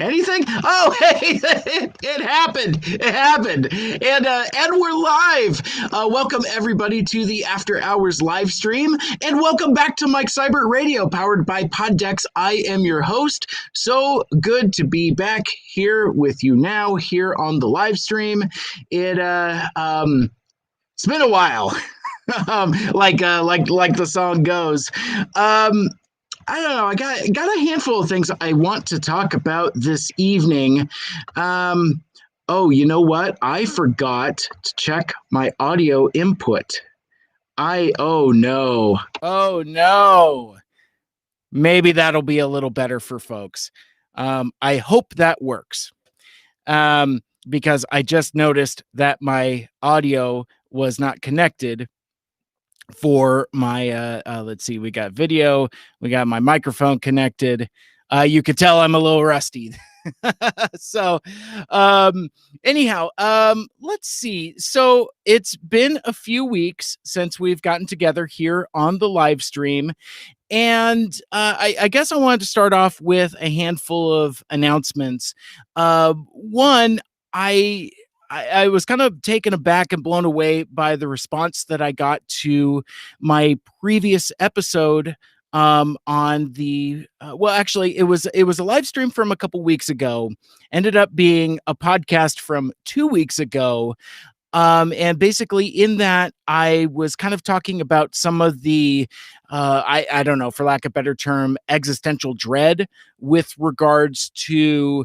Anything? Oh, hey, it happened. It happened. And we're live. Welcome everybody to the After Hours live stream, and welcome back to Mike Cybert Radio, powered by Poddex. I am your host. So good to be back here with you now here on the live stream. It's been a while. like the song goes. I don't know. I got a handful of things I want to talk about this evening. Oh, you know what? I forgot to check my audio input. Oh no. Oh no. Maybe that'll be a little better for folks. I hope that works. Because I just noticed that my audio was not connected for my let's see, we got video, we got my microphone connected. You could tell I'm a little rusty. So anyhow, let's see. So it's been a few weeks since we've gotten together here on the live stream, and I guess I wanted to start off with a handful of announcements. One, I was kind of taken aback and blown away by the response that I got to my previous episode on the well, actually it was a live stream from a couple weeks ago, ended up being a podcast from 2 weeks ago. And basically in that I was kind of talking about some of the I don't know, for lack of a better term, existential dread with regards to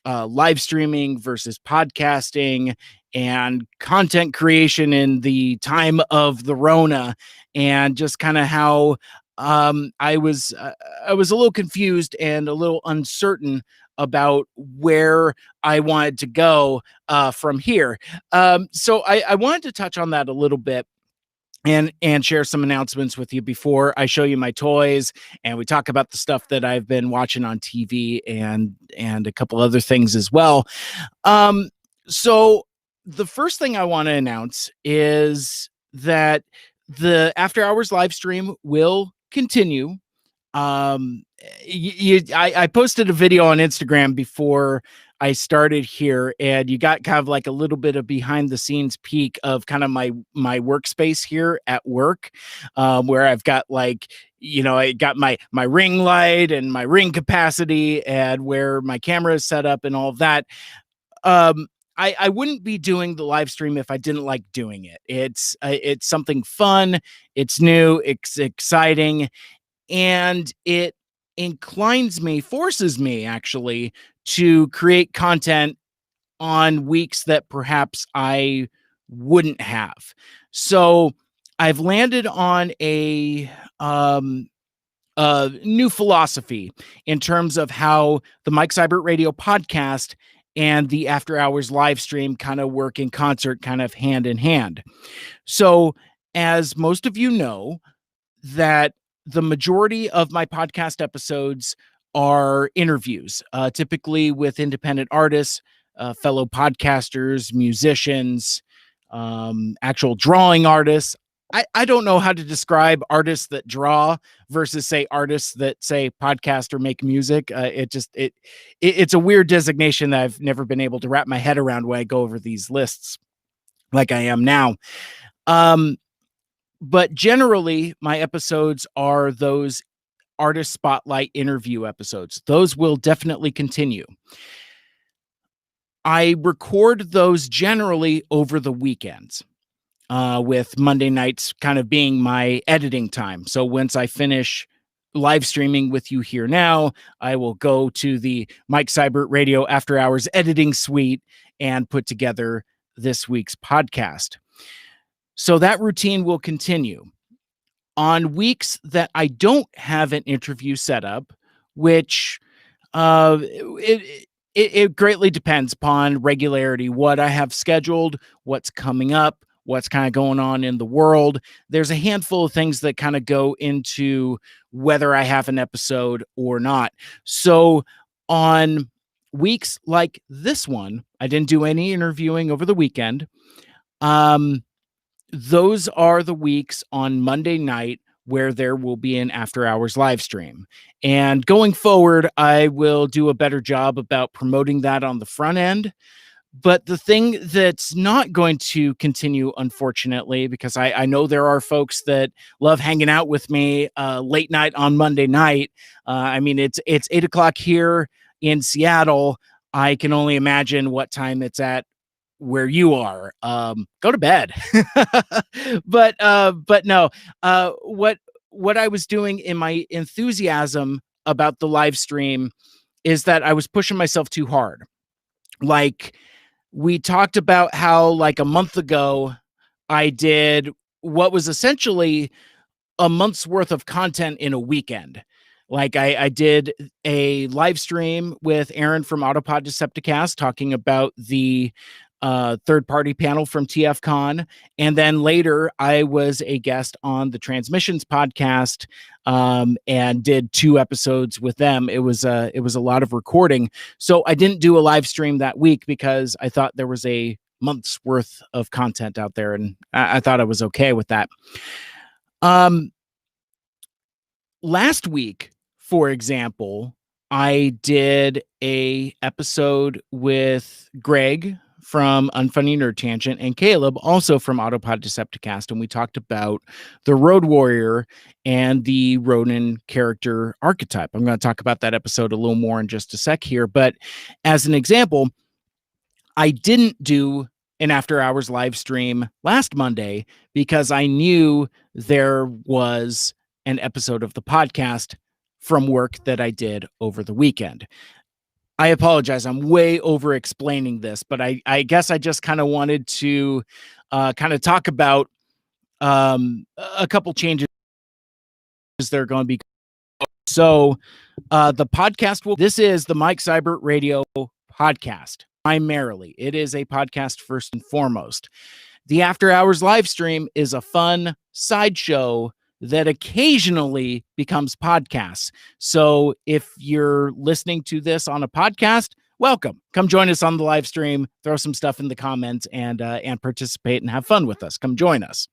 live streaming versus podcasting and content creation in the time of the Rona, and just kind of how I was a little confused and a little uncertain about where I wanted to go from here. So I wanted to touch on that a little bit and share some announcements with you before I show you my toys and we talk about the stuff that I've been watching on TV and a couple other things as well. So the first thing I want to announce is that the After Hours live stream will continue. I posted a video on Instagram before I started here, and you got kind of like a little bit of behind the scenes peek of kind of my workspace here at work, where I've got like, I got my ring light and my ring capacity and where my camera is set up and all of that. I wouldn't be doing the live stream if I didn't like doing it. It's something fun, it's new, it's exciting, and it forces me actually to create content on weeks that perhaps I wouldn't have. So I've landed on a new philosophy in terms of how the Mike Cybert Radio podcast and the After Hours live stream kind of work in concert, kind of hand in hand. So as most of you know, that the majority of my podcast episodes are interviews, typically with independent artists, fellow podcasters, musicians, actual drawing artists. I don't know how to describe artists that draw versus say artists that say podcast or make music. It's a weird designation that I've never been able to wrap my head around when I go over these lists like I am now. But generally, my episodes are those artist spotlight interview episodes. Those will definitely continue. I record those generally over the weekends, with Monday nights kind of being my editing time. So once I finish live streaming with you here now, I will go to the Mike Cybert Radio After Hours editing suite and put together this week's podcast. So that routine will continue. On weeks that I don't have an interview set up, which it greatly depends upon regularity, what I have scheduled, what's coming up, what's kind of going on in the world. There's a handful of things that kind of go into whether I have an episode or not. So on weeks like this one, I didn't do any interviewing over the weekend. Those are the weeks on Monday night where there will be an after hours live stream. And going forward, I will do a better job about promoting that on the front end. But the thing that's not going to continue, unfortunately, because I know there are folks that love hanging out with me late night on Monday night. I mean, it's 8 o'clock here in Seattle. I can only imagine what time it's at where you are. Go to bed. But no. What I was doing in my enthusiasm about the live stream is that I was pushing myself too hard. Like, we talked about how, like, a month ago, I did what was essentially a month's worth of content in a weekend. Like, I did a live stream with Aaron from Autopod Decepticast talking about the third-party panel from TFCon. And then later, I was a guest on the Transmissions podcast and did 2 episodes with them. It was a lot of recording. So I didn't do a live stream that week because I thought there was a month's worth of content out there, and I thought I was okay with that. Last week, for example, I did a episode with Greg from Unfunny Nerd Tangent and Caleb, also from Autopod Decepticast, and we talked about the Road Warrior and the Ronin character archetype. I'm going to talk about that episode a little more in just a sec here, but as an example, I didn't do an after hours live stream last Monday because I knew there was an episode of the podcast from work that I did over the weekend. I apologize. I'm way over explaining this, but I guess I just kind of wanted to kind of talk about a couple changes that are going to be. So the podcast this is the Mike Seibert Radio podcast. Primarily, it is a podcast first and foremost. The After Hours live stream is a fun sideshow that occasionally becomes podcasts. So if you're listening to this on a podcast, welcome. Come join us on the live stream, throw some stuff in the comments, and participate and have fun with us. Come join us.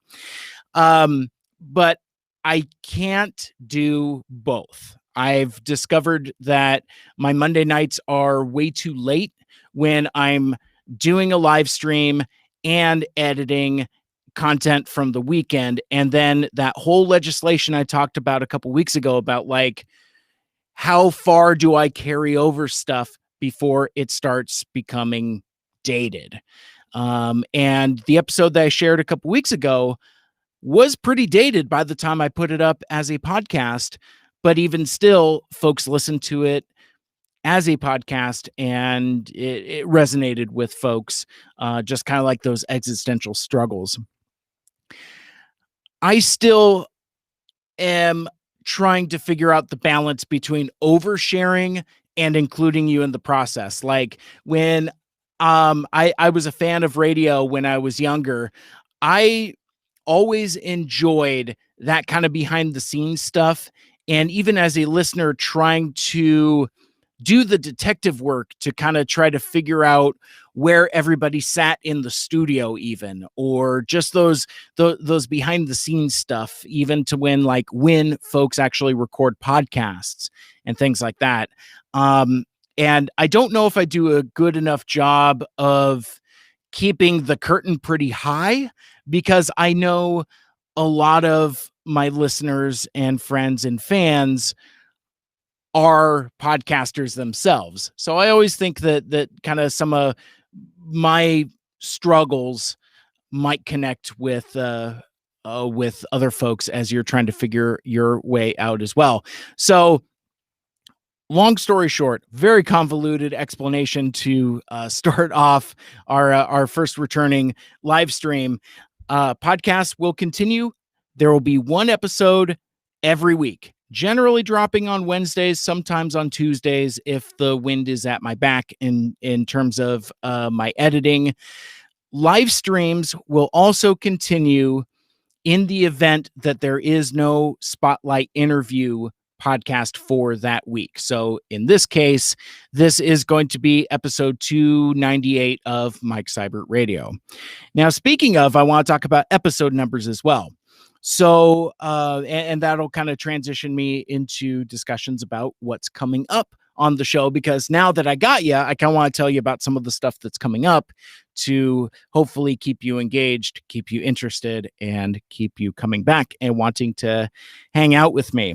But I can't do both. I've discovered that my Monday nights are way too late when I'm doing a live stream and editing content from the weekend. And then that whole legislation I talked about a couple weeks ago about, like, how far do I carry over stuff before it starts becoming dated? And the episode that I shared a couple weeks ago was pretty dated by the time I put it up as a podcast, but even still, folks listened to it as a podcast and it resonated with folks, just kind of like those existential struggles. I still am trying to figure out the balance between oversharing and including you in the process. Like, when I was a fan of radio when I was younger, I always enjoyed that kind of behind the scenes stuff. And even as a listener, trying to do the detective work to kind of try to figure out where everybody sat in the studio, even, or just those behind the scenes stuff, even to when folks actually record podcasts and things like that. And I don't know if I do a good enough job of keeping the curtain pretty high, because I know a lot of my listeners and friends and fans are podcasters themselves. So I always think that kind of some of my struggles might connect with other folks as you're trying to figure your way out as well. So, long story short, very convoluted explanation to start off our first returning live stream. Podcast will continue. There will be one episode every week, generally dropping on Wednesdays, sometimes on Tuesdays if the wind is at my back in terms of my editing. Live streams will also continue in the event that there is no spotlight interview podcast for that week. So in this case, this is going to be episode 298 of Mike Seibert Radio. Now, speaking of, I want to talk about episode numbers as well. So, and that'll kind of transition me into discussions about what's coming up on the show, because now that I got you, I kind of want to tell you about some of the stuff that's coming up to hopefully keep you engaged, keep you interested, and keep you coming back and wanting to hang out with me.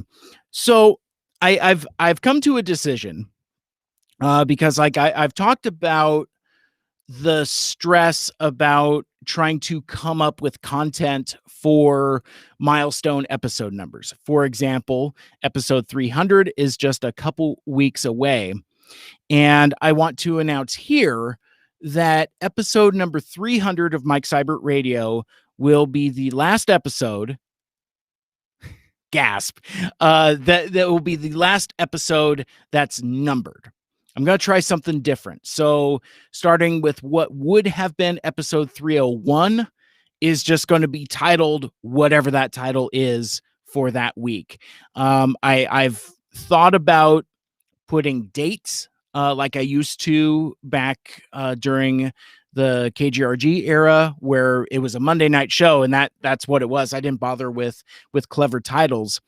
So I've come to a decision, because like I've talked about the stress about trying to come up with content for milestone episode numbers. For example, episode 300 is just a couple weeks away. And I want to announce here that episode number 300 of Mike Seibert Radio will be the last episode. Gasp. That will be the last episode that's numbered. I'm going to try something different. So, starting with what would have been episode 301 is just going to be titled whatever that title is for that week. I've thought about putting dates like I used to back during the KGRG era, where it was a Monday night show, and that's what it was. I didn't bother with clever titles.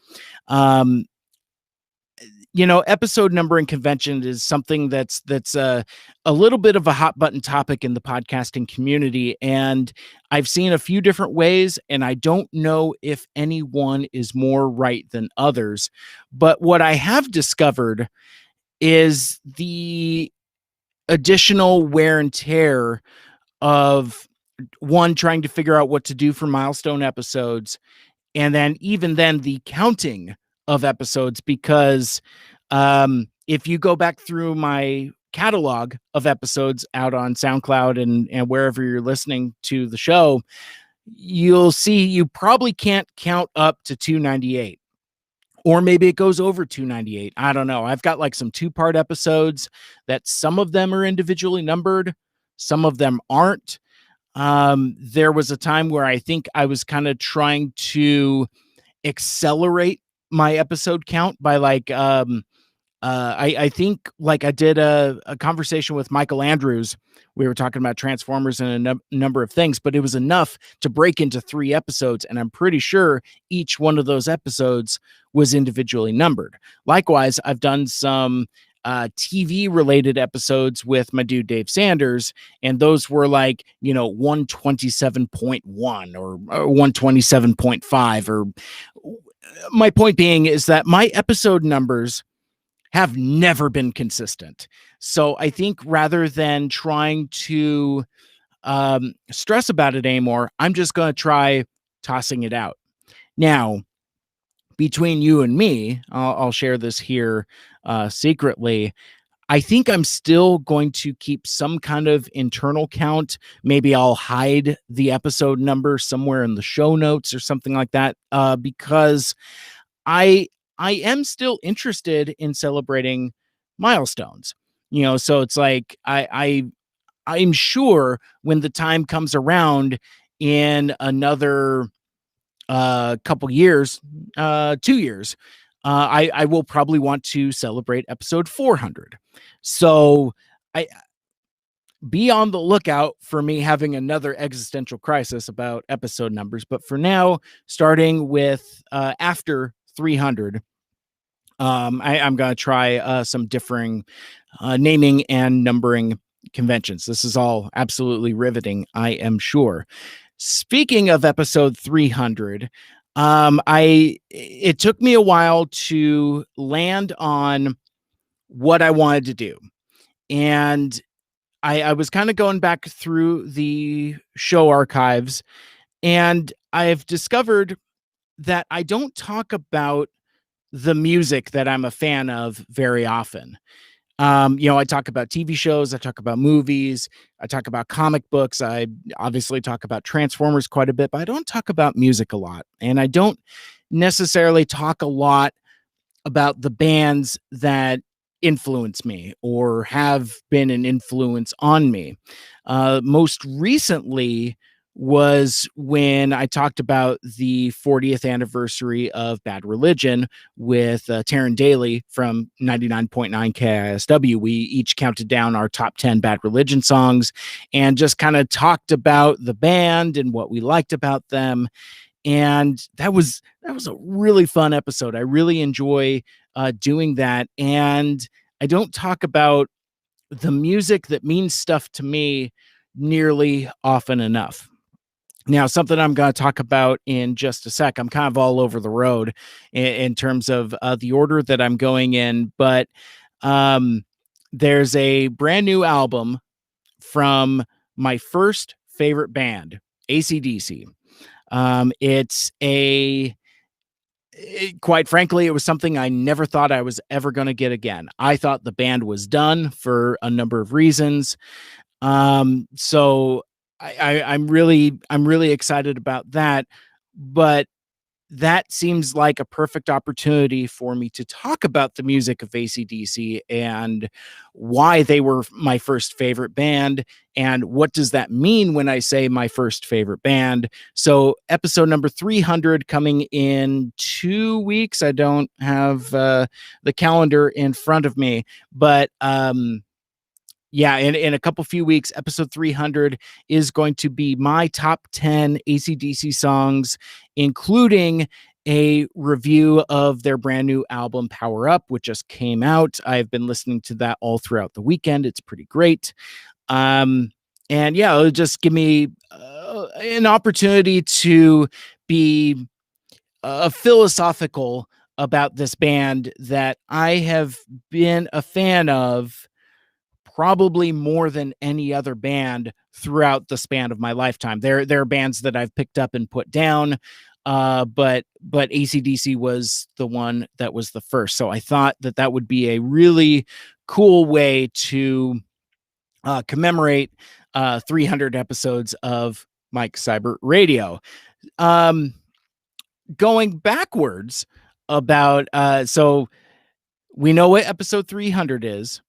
Episode numbering convention is something that's a little bit of a hot button topic in the podcasting community, and I've seen a few different ways, and I don't know if any one is more right than others. But what I have discovered is the additional wear and tear of one, trying to figure out what to do for milestone episodes, and then even then the counting of episodes, because if you go back through my catalog of episodes out on SoundCloud and wherever you're listening to the show, you'll see you probably can't count up to 298. Or maybe it goes over 298. I don't know. I've got like some 2-part episodes that some of them are individually numbered, some of them aren't. There was a time where I think I was kind of trying to accelerate my episode count by like, I think like I did a conversation with Michael Andrews. We were talking about Transformers and a number of things, but it was enough to break into 3 episodes. And I'm pretty sure each one of those episodes was individually numbered. Likewise, I've done some TV related episodes with my dude Dave Sanders, and those were like 127.1 or 127.5. Or my point being is that my episode numbers have never been consistent. So I think rather than trying to stress about it anymore, I'm just going to try tossing it out. Now, between you and me, I'll share this here secretly. I think I'm still going to keep some kind of internal count. Maybe I'll hide the episode number somewhere in the show notes or something like that, because I am still interested in celebrating milestones. So it's like I'm sure when the time comes around in another couple years, 2 years, I will probably want to celebrate episode 400. So I be on the lookout for me having another existential crisis about episode numbers. But for now, starting with after 300, I'm going to try some differing naming and numbering conventions. This is all absolutely riveting, I am sure. Speaking of episode 300, it took me a while to land on what I wanted to do. And I was kind of going back through the show archives, and I've discovered that I don't talk about the music that I'm a fan of very often. I talk about TV shows, I talk about movies, I talk about comic books, I obviously talk about Transformers quite a bit, but I don't talk about music a lot. And I don't necessarily talk a lot about the bands that influence me or have been an influence on me. Most recently was when I talked about the 40th anniversary of Bad Religion with Taryn Daly from 99.9 KISW. We each counted down our top 10 Bad Religion songs and just kind of talked about the band and what we liked about them. And that was a really fun episode. I really enjoy doing that. And I don't talk about the music that means stuff to me nearly often enough. Now, something I'm going to talk about in just a sec. I'm kind of all over the road in terms of the order that I'm going in, but um, there's a brand new album from my first favorite band, AC/DC. It's quite frankly, it was something I never thought I was ever going to get again. I thought the band was done for a number of reasons. So I'm really excited about that. But that seems like a perfect opportunity for me to talk about the music of AC/DC and why they were my first favorite band. And what does that mean when I say my first favorite band? So, episode number 300 coming in 2 weeks. I don't have the calendar in front of me, but yeah, in a couple few weeks, episode 300 is going to be my top 10 AC/DC songs, including a review of their brand new album, Power Up, which just came out. I've been listening to that all throughout the weekend. It's pretty great. Um, and yeah, it'll just give me an opportunity to be philosophical about this band that I have been a fan of probably more than any other band throughout the span of my lifetime. There are bands that I've picked up and put down, but AC/DC was the one that was the first. So I thought that that would be a really cool way to commemorate 300 episodes of Mike Seibert Radio. Um, Going backwards about so we know what episode 300 is.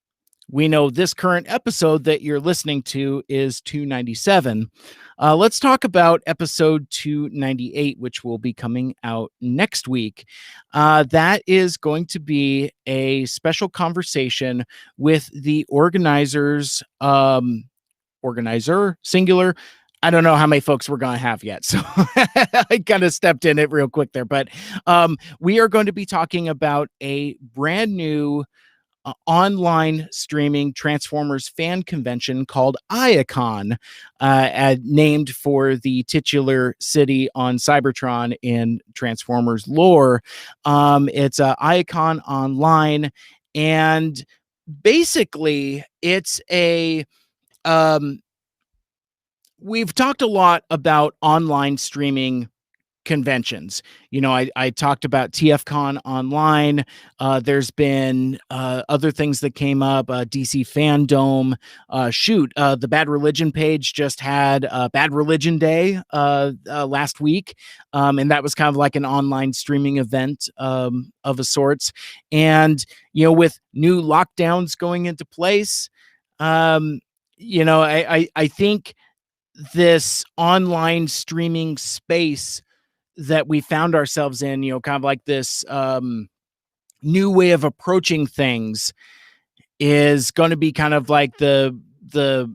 We know this current episode that you're listening to is 297. Let's talk about episode 298, which will be coming out next week. That is going to be a special conversation with the organizers, organizer, singular. I don't know how many folks we're going to have yet. So I kind of stepped in it real quick there. But we are going to be talking about a brand new online streaming Transformers fan convention called Iacon, named for the titular city on Cybertron in Transformers lore. It's Iacon Online, and basically, it's a we've talked a lot about online streaming conventions. You know, I talked about TFCon online. There's been other things that came up, DC Fandom. The Bad Religion page just had Bad Religion Day last week. And that was kind of like an online streaming event of a sorts. And, you know, with new lockdowns going into place, you know, I think this online streaming space that we found ourselves in, you know, kind of like this new way of approaching things is going to be kind of like I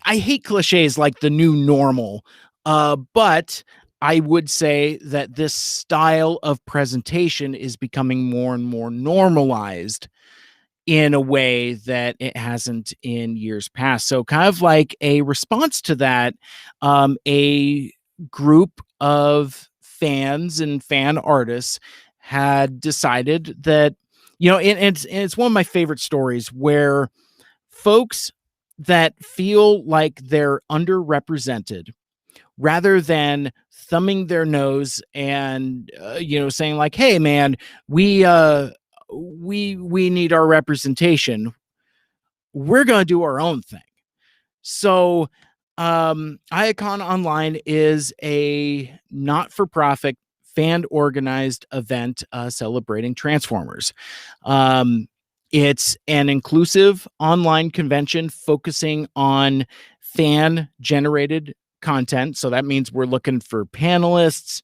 hate cliches like the new normal, but I would say that this style of presentation is becoming more and more normalized in a way that it hasn't in years past. So kind of like a response to that, a group of fans and fan artists had decided that, you know, and it's one of my favorite stories where folks that feel like they're underrepresented, rather than thumbing their nose and you know, saying like, hey man, we need our representation, we're going to do our own thing. So Iacon Online is a not-for-profit fan organized event celebrating Transformers. It's an inclusive online convention focusing on fan generated content. So that means we're looking for panelists,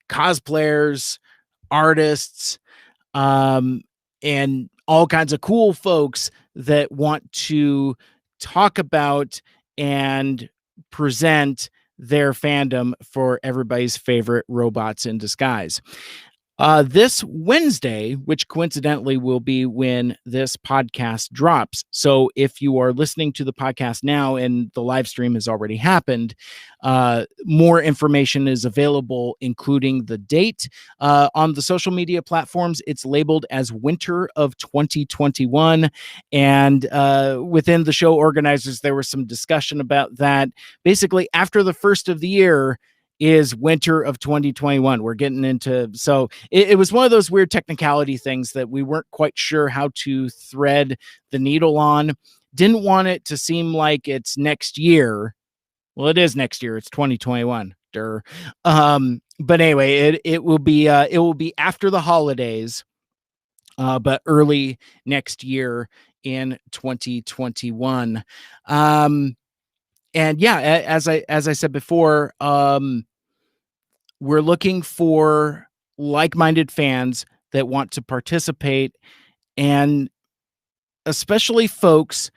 cosplayers, artists, and all kinds of cool folks that want to talk about and present their fandom for everybody's favorite robots in disguise. This Wednesday, which coincidentally will be when this podcast drops. So if you are listening to the podcast now and the live stream has already happened, more information is available, including the date. On the social media platforms, it's labeled as Winter of 2021. And within the show organizers, there was some discussion about that. Basically, after the first of the year, is winter of 2021. We're getting into, so it was one of those weird technicality things that we weren't quite sure how to thread the needle on. Didn't want it to seem like it's next year. Well, it is next year. It's 2021. But anyway, it will be after the holidays, but early next year in 2021. And yeah, as I said before, we're looking for like-minded fans that want to participate, and especially folks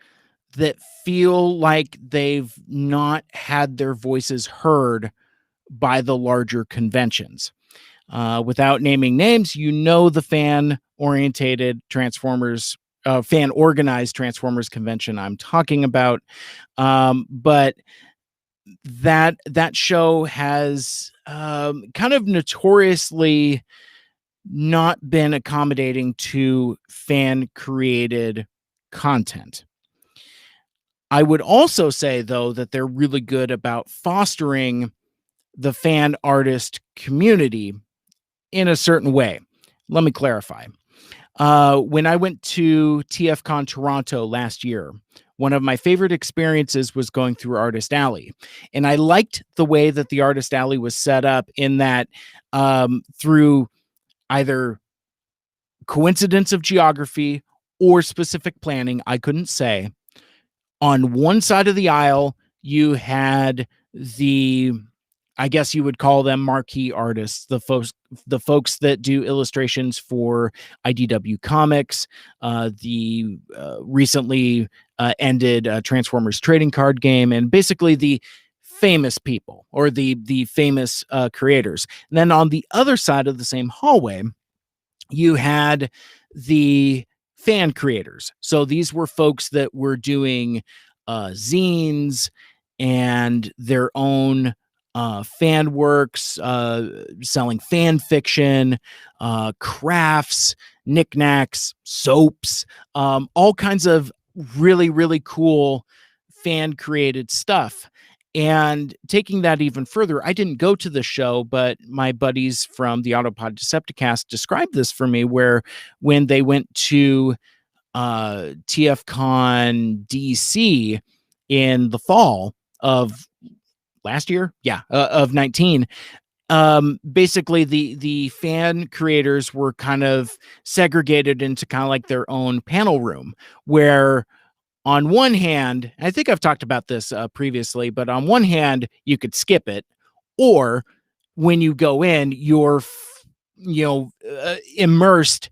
that feel like they've not had their voices heard by the larger conventions. Without naming names, the fan-orientated Transformers, fan-organized Transformers convention I'm talking about. But that show has kind of notoriously not been accommodating to fan created content. I would also say, though, that they're really good about fostering the fan artist community in a certain way. Let me clarify. When I went to TFCon Toronto last year, one of my favorite experiences was going through Artist Alley. And I liked the way that the Artist Alley was set up, in that through either coincidence of geography or specific planning, I couldn't say. On one side of the aisle, you had I guess you would call them marquee artists, the folks that do illustrations for IDW Comics, the recently ended Transformers trading card game, and basically the famous people, or the famous creators. And then on the other side of the same hallway, you had the fan creators. So these were folks that were doing zines and their own fan works, selling fan fiction, crafts, knickknacks, soaps, all kinds of really, really cool fan created stuff. And taking that even further, I didn't go to the show, but my buddies from the Autopod Decepticast described this for me, where when they went to TFCon DC in the fall of last year, of 19, basically the fan creators were kind of segregated into kind of like their own panel room, where on one hand, I think I've talked about this previously, but on one hand, you could skip it, or when you go in, you're immersed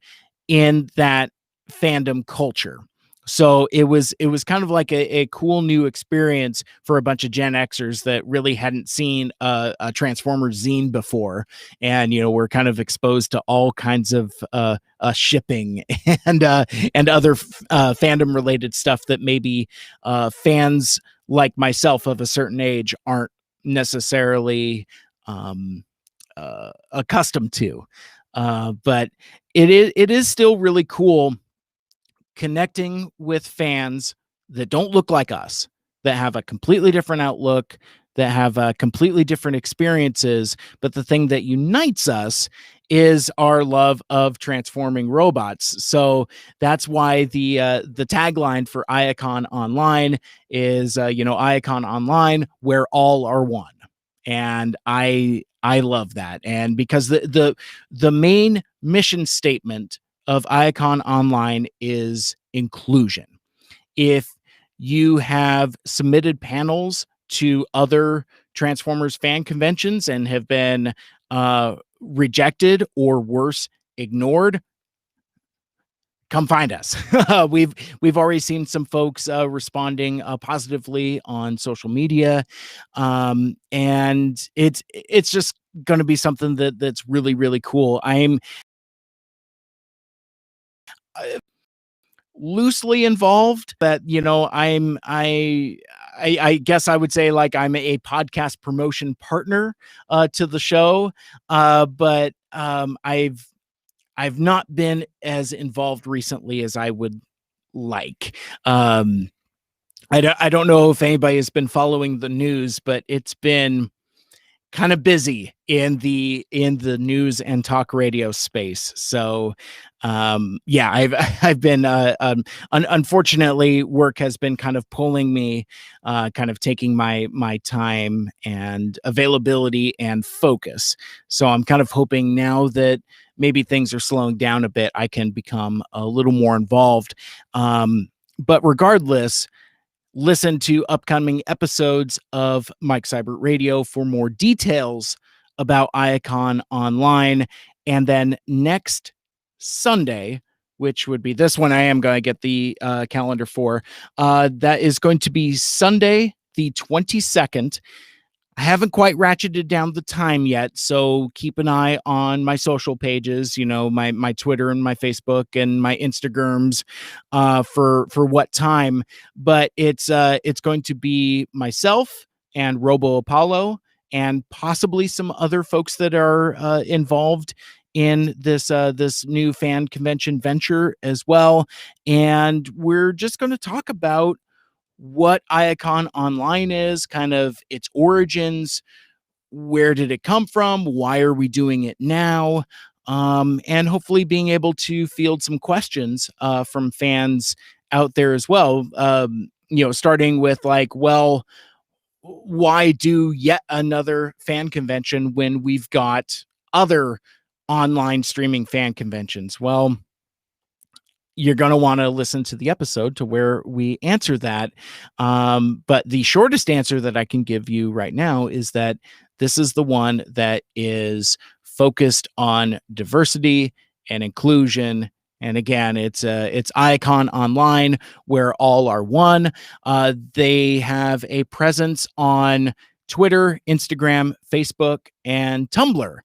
in that fandom culture. So it was kind of like a cool new experience for a bunch of Gen Xers that really hadn't seen a Transformers zine before, and we're kind of exposed to all kinds of shipping and other fandom related stuff that maybe fans like myself of a certain age aren't necessarily accustomed to. But it is still really cool connecting with fans that don't look like us, that have a completely different outlook, that have completely different experiences. But the thing that unites us is our love of transforming robots. So that's why the tagline for Iacon Online is, Iacon Online, where all are one. And I love that. And because the main mission statement of Iacon Online is inclusion. If you have submitted panels to other Transformers fan conventions and have been rejected, or worse, ignored, come find us. We've already seen some folks responding positively on social media, and it's just going to be something that's really, really cool. I'm loosely involved, but I guess I would say like I'm a podcast promotion partner to the show, but I've not been as involved recently as I would like. I don't know if anybody has been following the news, but it's been kind of busy in the news and talk radio space. So yeah, I've been unfortunately, work has been kind of pulling me, kind of taking my time and availability and focus. So I'm kind of hoping now that maybe things are slowing down a bit, I can become a little more involved. But regardless, listen to upcoming episodes of Mike Seibert Radio for more details about Iacon Online. And then next Sunday, which would be this one, I am going to get the calendar for, that is going to be Sunday, the 22nd. I haven't quite ratcheted down the time yet, so keep an eye on my social pages, my Twitter and my Facebook and my Instagrams, for what time. But it's going to be myself and Robo Apollo and possibly some other folks that are involved in this new fan convention venture as well. And we're just going to talk about what Iacon Online is, kind of its origins, where did it come from, why are we doing it now, and hopefully being able to field some questions from fans out there as well. Starting with like, well, why do yet another fan convention when we've got other online streaming fan conventions? Well, you're going to want to listen to the episode to where we answer that. But the shortest answer that I can give you right now is that this is the one that is focused on diversity and inclusion. And again, it's Iacon Online, where all are one. They have a presence on Twitter, Instagram, Facebook, and Tumblr.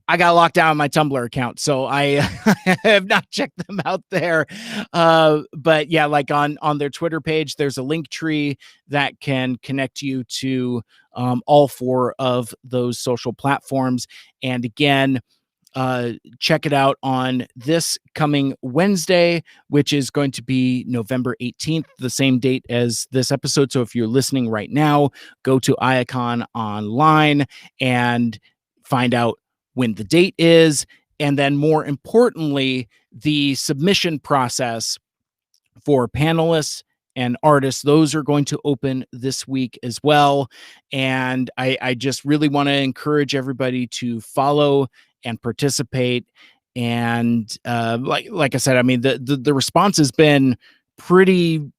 I got locked out of my Tumblr account, so I have not checked them out there. But yeah, like on their Twitter page, there's a link tree that can connect you to all four of those social platforms. And again, check it out on this coming Wednesday, which is going to be November 18th, the same date as this episode. So if you're listening right now, go to Iacon Online and find out when the date is. And then more importantly, the submission process for panelists and artists, those are going to open this week as well. And I just really want to encourage everybody to follow and participate. And like I said, I mean, the response has been pretty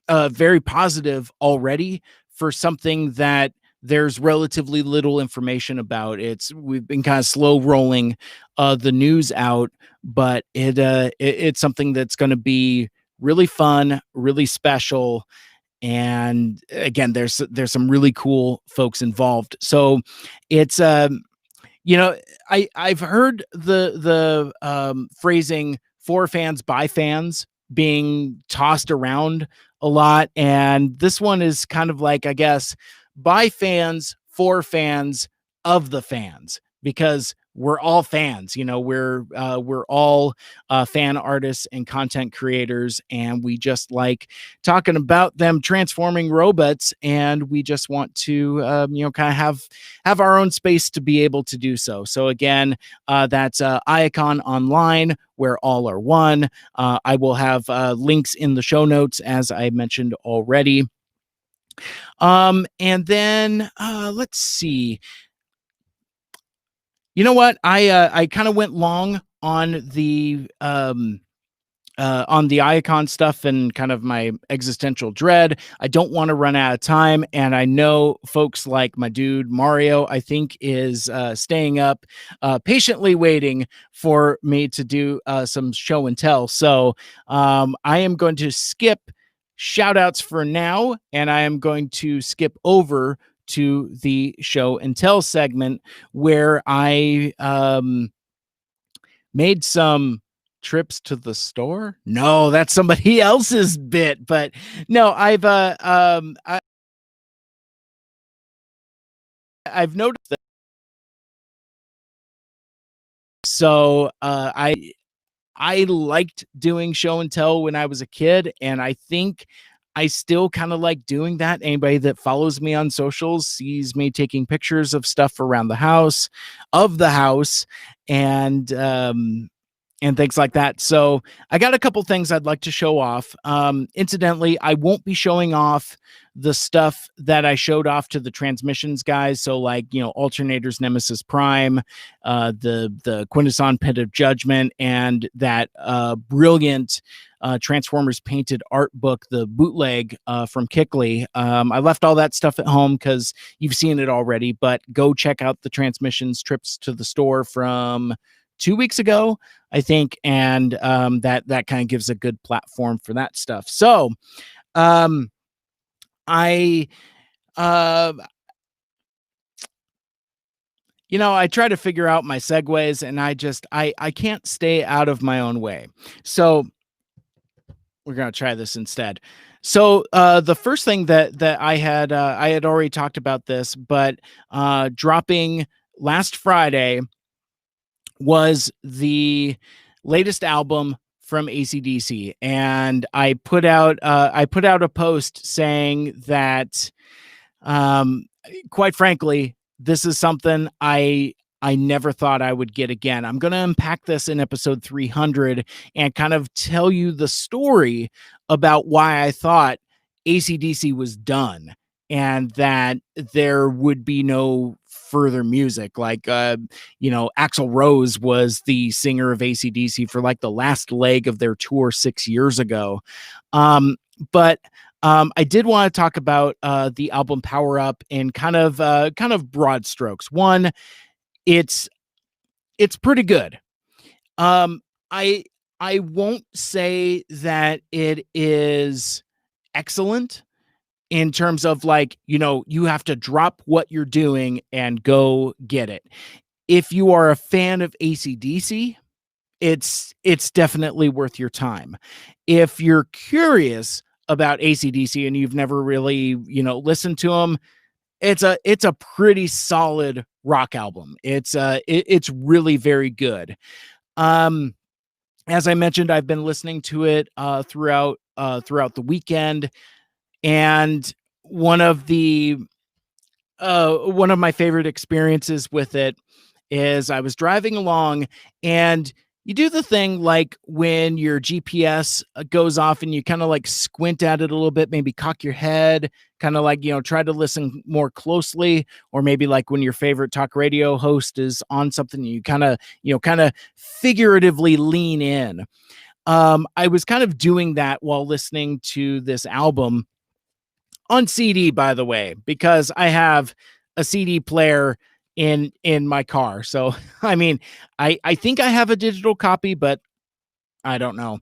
very positive already for something that there's relatively little information about. We've been kind of slow rolling the news out, but it's something that's going to be really fun, really special. And again, there's some really cool folks involved. So it's I've heard the phrasing for fans by fans being tossed around a lot, and this one is kind of like, I guess, by fans for fans of the fans, because we're all fans. We're all fan artists and content creators, and we just like talking about them transforming robots, and we just want to kind of have our own space to be able to do so. So again, that's Iacon Online, where all are one. I will have links in the show notes, as I mentioned already. And then let's see. You know what? I kind of went long on the on the Icon stuff and kind of my existential dread. I don't want to run out of time. And I know folks like my dude Mario, I think, is staying up, patiently waiting for me to do some show and tell. So I am going to skip shout outs for now, and I am going to skip over to the show and tell segment where I made some trips to the store. No, that's somebody else's bit, but no, I've noticed that. So I liked doing show and tell when I was a kid, and I think I still kind of like doing that. Anybody that follows me on socials sees me taking pictures of stuff around the house, and things like that. So I got a couple things I'd like to show off. Incidentally, I won't be showing off the stuff that I showed off to the transmissions guys. So like, alternators, Nemesis Prime, the Quintesson Pit of Judgment, and that brilliant Transformers painted art book, the bootleg from Kickley. I left all that stuff at home because you've seen it already, but go check out the transmissions trips to the store from 2 weeks ago, I think, and that kind of gives a good platform for that stuff. So I I try to figure out my segues, and I can't stay out of my own way. So we're gonna try this instead. So the first thing that I had already talked about this, but dropping last Friday was the latest album from AC/DC, and I put out a post saying that, quite frankly, this is something I never thought I would get again. I'm going to unpack this in episode 300 and kind of tell you the story about why I thought AC/DC was done and that there would be no further music. Like, Axl Rose was the singer of AC/DC for like the last leg of their tour 6 years ago. But I did want to talk about the album Power Up in kind of broad strokes. One, it's pretty good. I won't say that it is excellent in terms of like, you have to drop what you're doing and go get it. If you are a fan of AC/DC, it's definitely worth your time. If you're curious about AC/DC and you've never really, listened to them, it's a pretty solid rock album. It's really very good. As I mentioned, I've been listening to it throughout the weekend, and one of my favorite experiences with it is I was driving along, and you do the thing like when your GPS goes off and you kind of like squint at it a little bit, maybe cock your head, kind of like, try to listen more closely, or maybe like when your favorite talk radio host is on something, you kind of figuratively lean in. I was kind of doing that while listening to this album on CD, by the way, because I have a CD player in my car. So, I mean, I think I have a digital copy, but I don't know.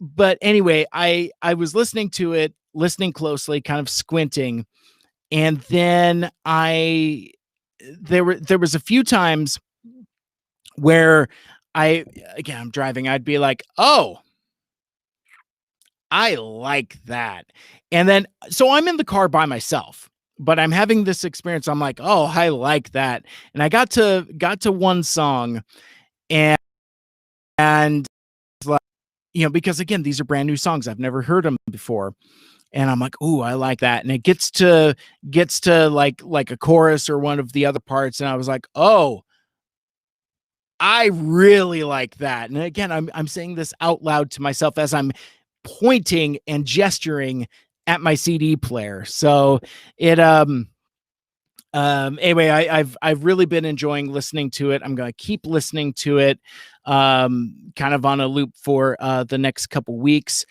But anyway, I was listening to it, listening closely, kind of squinting. And then there was a few times where I'm driving, I'd be like, oh, I like that. And then, so I'm in the car by myself, but I'm having this experience. I'm like, oh, I like that. And I got to one song, and like, because again, these are brand new songs. I've never heard them before. And I'm like, ooh, I like that. And it gets to like a chorus or one of the other parts. And I was like, oh, I really like that. And again, I'm saying this out loud to myself as I'm pointing and gesturing at my CD player. So it Anyway, I've really been enjoying listening to it. I'm going to keep listening to it, kind of on a loop for the next couple weeks.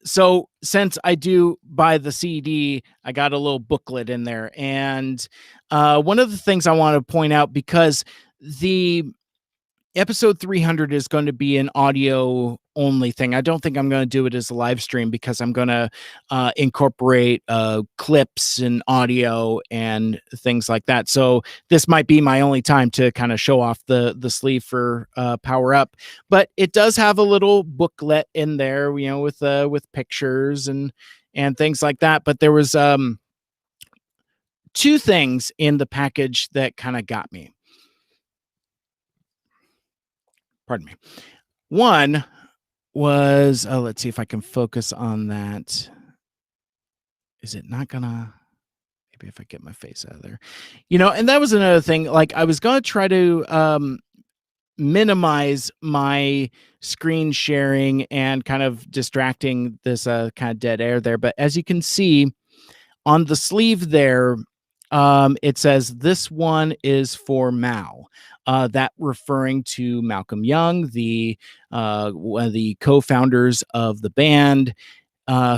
So since I do buy the CD, I got a little booklet in there. And one of the things I want to point out, because the episode 300 is going to be an audio only thing. I don't think I'm going to do it as a live stream, because I'm going to incorporate clips and audio and things like that. So this might be my only time to kind of show off the sleeve for Power Up. But it does have a little booklet in there, you know, with pictures and things like that. But there was two things in the package that kind of got me. Pardon me. One was, let's see if I can focus on that. Is it not gonna, maybe if I get my face out of there, you know? And that was another thing. Like, I was gonna try to minimize my screen sharing and kind of distracting this kind of dead air there. But as you can see on the sleeve there, it says this one is for Mal. That referring to Malcolm Young, one of the co-founders of the band,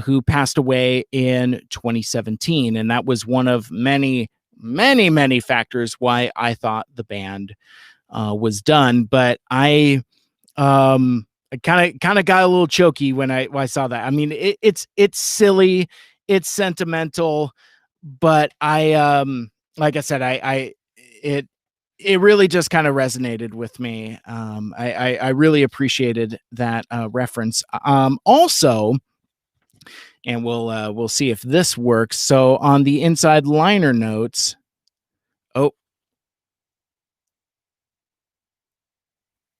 who passed away in 2017, and that was one of many, many, many factors why I thought the band was done. But I kind of got a little choky when I saw that. I mean, it's silly, it's sentimental, but like I said, it really just kind of resonated with me. I really appreciated that reference. Also, and we'll see if this works. So on the inside liner notes,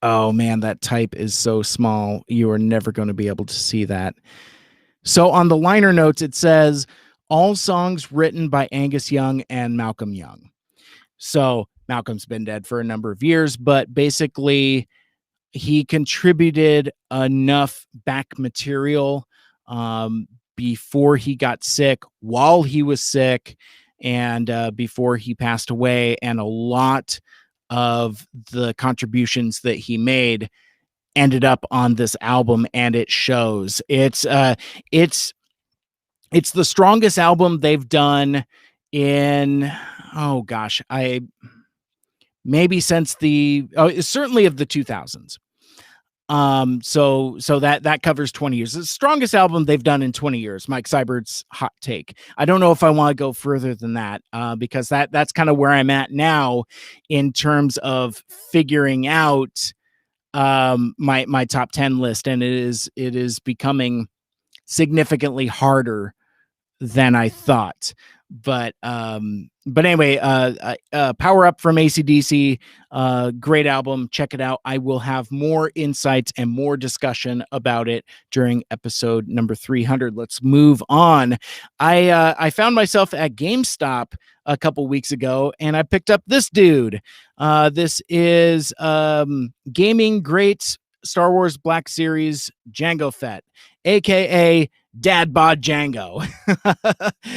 oh man, that type is so small. You are never going to be able to see that. So on the liner notes, it says all songs written by Angus Young and Malcolm Young. So Malcolm's been dead for a number of years, but basically he contributed enough back material before he got sick, while he was sick, and before he passed away. And a lot of the contributions that he made ended up on this album, and it shows. It's the strongest album they've done in, oh gosh, maybe since certainly of the 2000s. So that covers 20 years. The strongest album they've done in 20 years, Mike Seibert's hot take. I don't know if I want to go further than that, because that's kind of where I'm at now in terms of figuring out my top 10 list, and it is becoming significantly harder than I thought. But anyway, Power Up from AC/DC, great album. Check it out. I will have more insights and more discussion about it during episode number 300. Let's move on. I found myself at GameStop a couple weeks ago, and I picked up this dude. This is gaming great Star Wars Black Series Jango Fett, aka Dad Bod Django.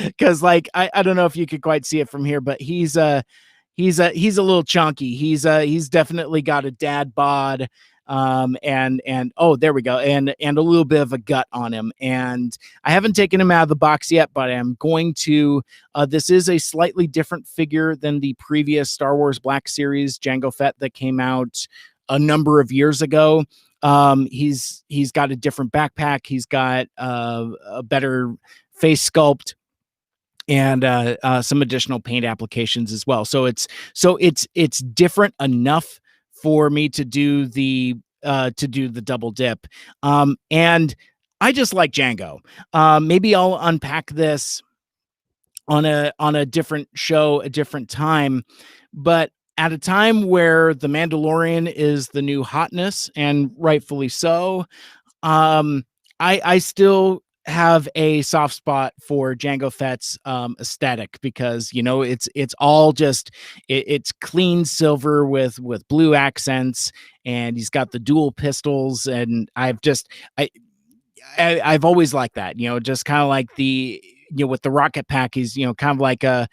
Because like I don't know if you could quite see it from here, but he's a little chunky. He's definitely got a dad bod, and oh, there we go, and a little bit of a gut on him. And I haven't taken him out of the box yet, but I'm going to. This is a slightly different figure than the previous Star Wars Black Series Jango Fett that came out a number of years ago. He's got a different backpack. He's got a better face sculpt, and some additional paint applications as well. So it's different enough for me to do the double dip. And I just like Django. Maybe I'll unpack this on a different show, a different time, but at a time where The Mandalorian is the new hotness, and rightfully so, I still have a soft spot for Jango Fett's aesthetic, because you know it's all just it's clean silver with blue accents, and he's got the dual pistols, and I've always liked that, you know, just kind of like with the rocket pack, he's kind of like a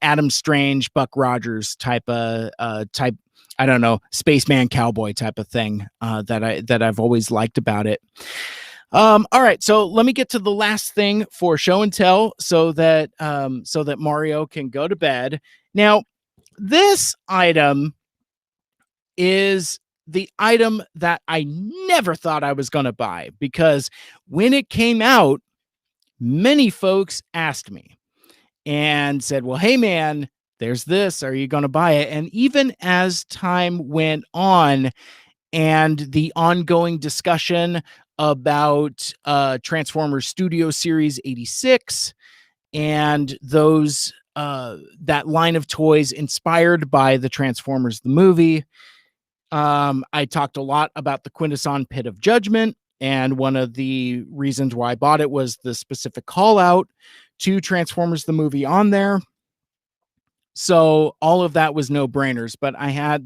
Adam Strange, Buck Rogers type of type. I don't know, spaceman cowboy type of thing that I've always liked about it. All right, so let me get to the last thing for show and tell, so that Mario can go to bed. Now, this item is the item that I never thought I was going to buy, because when it came out, many folks asked me and said, well, hey man, there's this, are you going to buy it? And even as time went on and the ongoing discussion about Transformers Studio Series 86 and those that line of toys inspired by the Transformers the movie, I talked a lot about the Quintesson Pit of Judgment, and one of the reasons why I bought it was the specific call out to Transformers the movie on there. So all of that was no brainers, but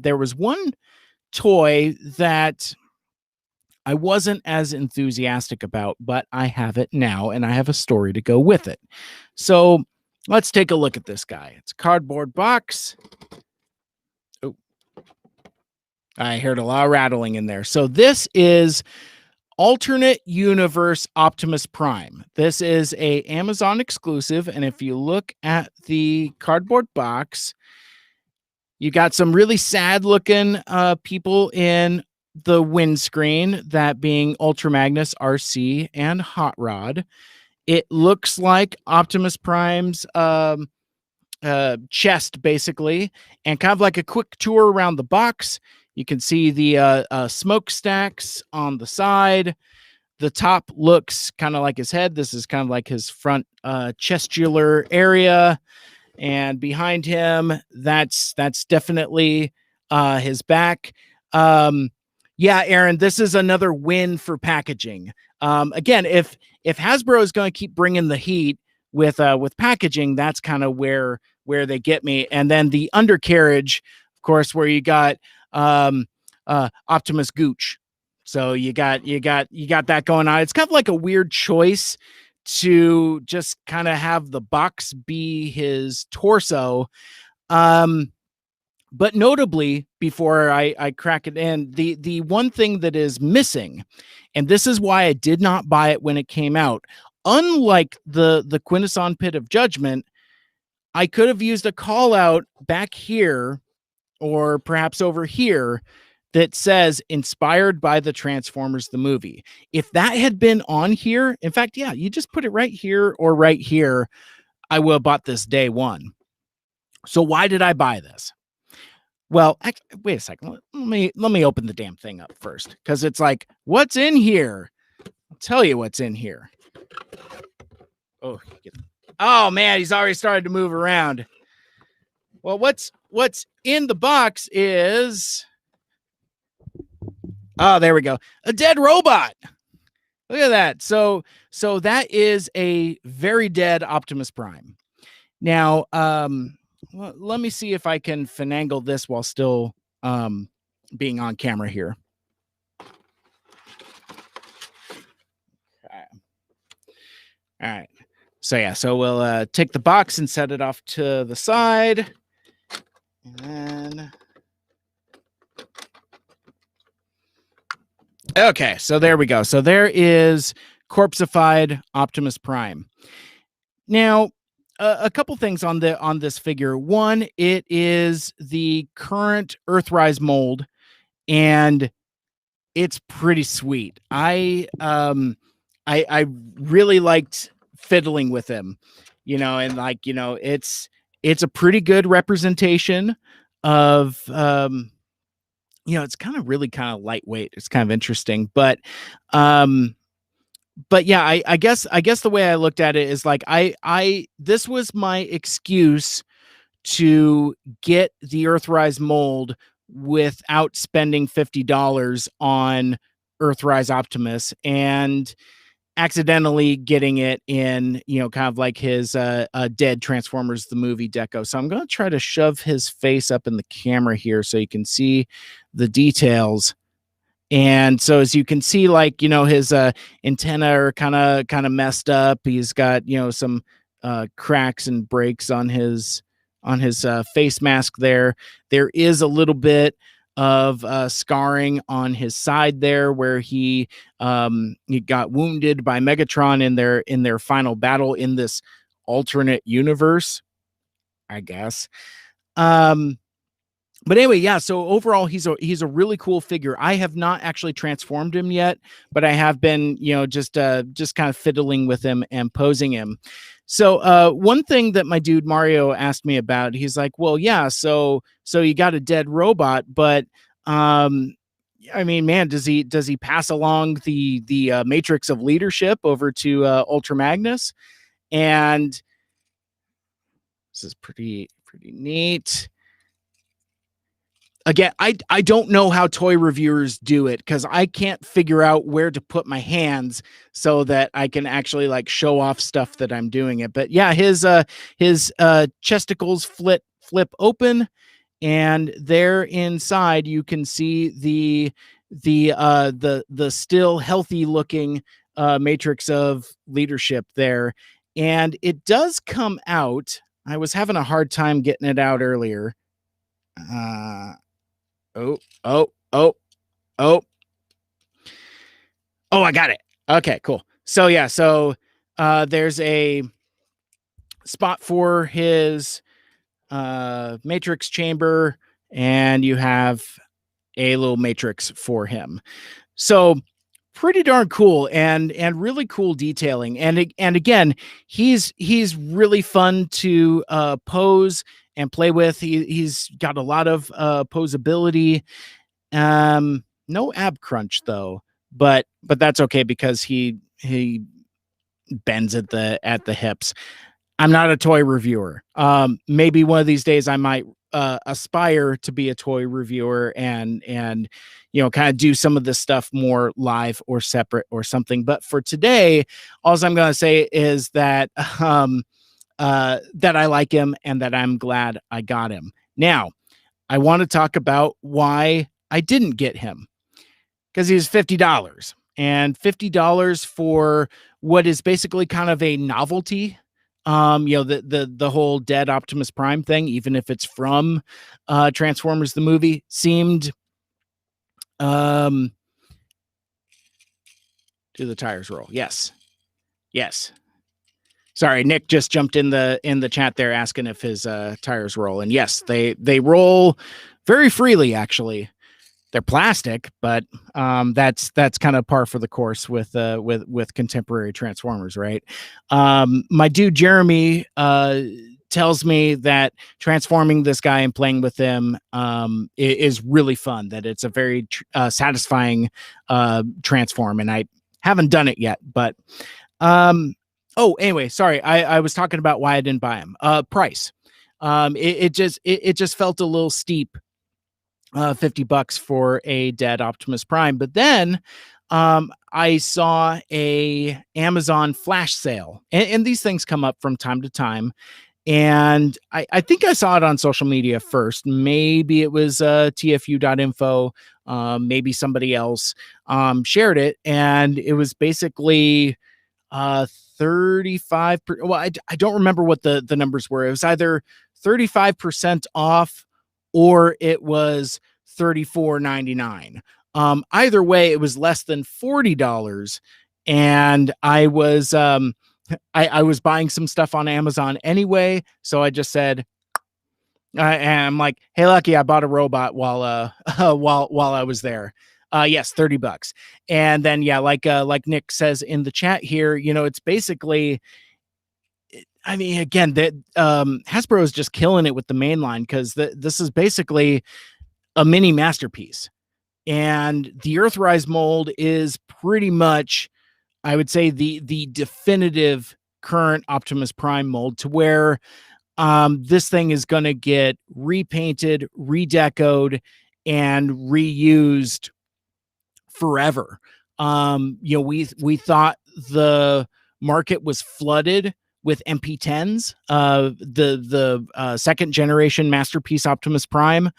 there was one toy that I wasn't as enthusiastic about, but I have it now and I have a story to go with it. So let's take a look at this guy. It's a cardboard box. Oh, I heard a lot of rattling in there. So this is Alternate Universe Optimus Prime. This is a Amazon exclusive, and if you look at the cardboard box, you got some really sad looking people in the windscreen, that being Ultra Magnus, RC, and Hot Rod. It looks like Optimus Prime's chest, basically, and kind of like a quick tour around the box. You can see the smokestacks on the side. The top looks kind of like his head. This is kind of like his front chestular area. And behind him, that's definitely his back. Yeah, Aaron, this is another win for packaging. Again, if Hasbro is going to keep bringing the heat with packaging, that's kind of where they get me. And then the undercarriage, of course, where you got Optimus Gooch. So you got that going on. It's kind of like a weird choice to just kind of have the box be his torso. But notably, before I crack it in, the one thing that is missing, and this is why I did not buy it when it came out, unlike the Quintesson Pit of Judgment, I could have used a call out back here or perhaps over here that says inspired by the Transformers the movie. If that had been on here, in fact, yeah, you just put it right here or right here, I would have bought this day one. So why did I buy this? Well, wait a second. Let me open the damn thing up first, because it's like, what's in here? I'll tell you what's in here. Oh man, he's already started to move around. Well, what's in the box is, oh, there we go, a dead robot. Look at that. So that is a very dead Optimus Prime. Now, well, let me see if I can finagle this while still being on camera here. Okay. All right. So yeah, so we'll take the box and set it off to the side. And then, okay, so there we go. So there is corpseified Optimus Prime. Now, a couple things on this figure. One, it is the current Earthrise mold, and it's pretty sweet. I really liked fiddling with him, and it's a pretty good representation of it's kind of lightweight. It's kind of interesting, but yeah, I guess the way I looked at it is like this was my excuse to get the Earthrise mold without spending $50 on Earthrise Optimus, and accidentally getting it in, kind of like his dead Transformers the movie deco. So I'm going to try to shove his face up in the camera here so you can see the details. And so as you can see, like, his antenna are kind of messed up. He's got, some cracks and breaks on his face mask there. There is a little bit of scarring on his side there where he got wounded by Megatron in their final battle in this alternate universe, I guess. But anyway, yeah. So overall, he's a really cool figure. I have not actually transformed him yet, but I have been, just kind of fiddling with him and posing him. So one thing that my dude Mario asked me about, he's like, "Well, yeah, so you got a dead robot, but I mean, man, does he pass along the matrix of leadership over to Ultra Magnus?" And this is pretty neat. Again, I don't know how toy reviewers do it because I can't figure out where to put my hands so that I can actually like show off stuff that I'm doing it. But yeah, his chesticles flip open, and there inside you can see the still healthy looking matrix of leadership there, and it does come out. I was having a hard time getting it out earlier. Oh, I got it. Okay, cool. So yeah, there's a spot for his matrix chamber, and you have a little matrix for him. So pretty darn cool and really cool detailing. And again, he's really fun to pose and play with. He's got a lot of posability. No ab crunch though, but that's okay because he bends at the hips. I'm not a toy reviewer. Maybe one of these days I might aspire to be a toy reviewer and kind of do some of this stuff more live or separate or something. But for today, all I'm going to say is that that I like him and that I'm glad I got him. Now, I want to talk about why I didn't get him, because he's $50, and $50 for what is basically kind of a novelty. The whole dead Optimus Prime thing, even if it's from Transformers the movie, seemed do the tires roll? Yes. Sorry, Nick just jumped in the chat there asking if his tires roll, and yes, they roll very freely. Actually, they're plastic, but that's kind of par for the course with contemporary Transformers, right? My dude Jeremy tells me that transforming this guy and playing with him is really fun. That it's a very satisfying transform, and I haven't done it yet, but. Anyway, sorry. I was talking about why I didn't buy him. Price. It just felt a little steep. $50 for a dead Optimus Prime. But then I saw a Amazon flash sale, and these things come up from time to time. And I think I saw it on social media first. Maybe it was tfu.info. Maybe somebody else shared it, and it was basically 35. Well, I don't remember what the numbers were. It was either 35% off or it was $34.99. Either way, it was less than $40, and I was I was buying some stuff on Amazon anyway, so I just said, I'm like, hey, Lucky, I bought a robot while I was there. Yes, $30. And then yeah, like Nick says in the chat here, it's basically, I mean, again, that Hasbro is just killing it with the main line, because this is basically a mini masterpiece. And the Earthrise mold is pretty much, I would say, the definitive current Optimus Prime mold, to where this thing is going to get repainted, redecoed, and reused forever. We thought the market was flooded with MP10s, the second generation masterpiece Optimus Prime,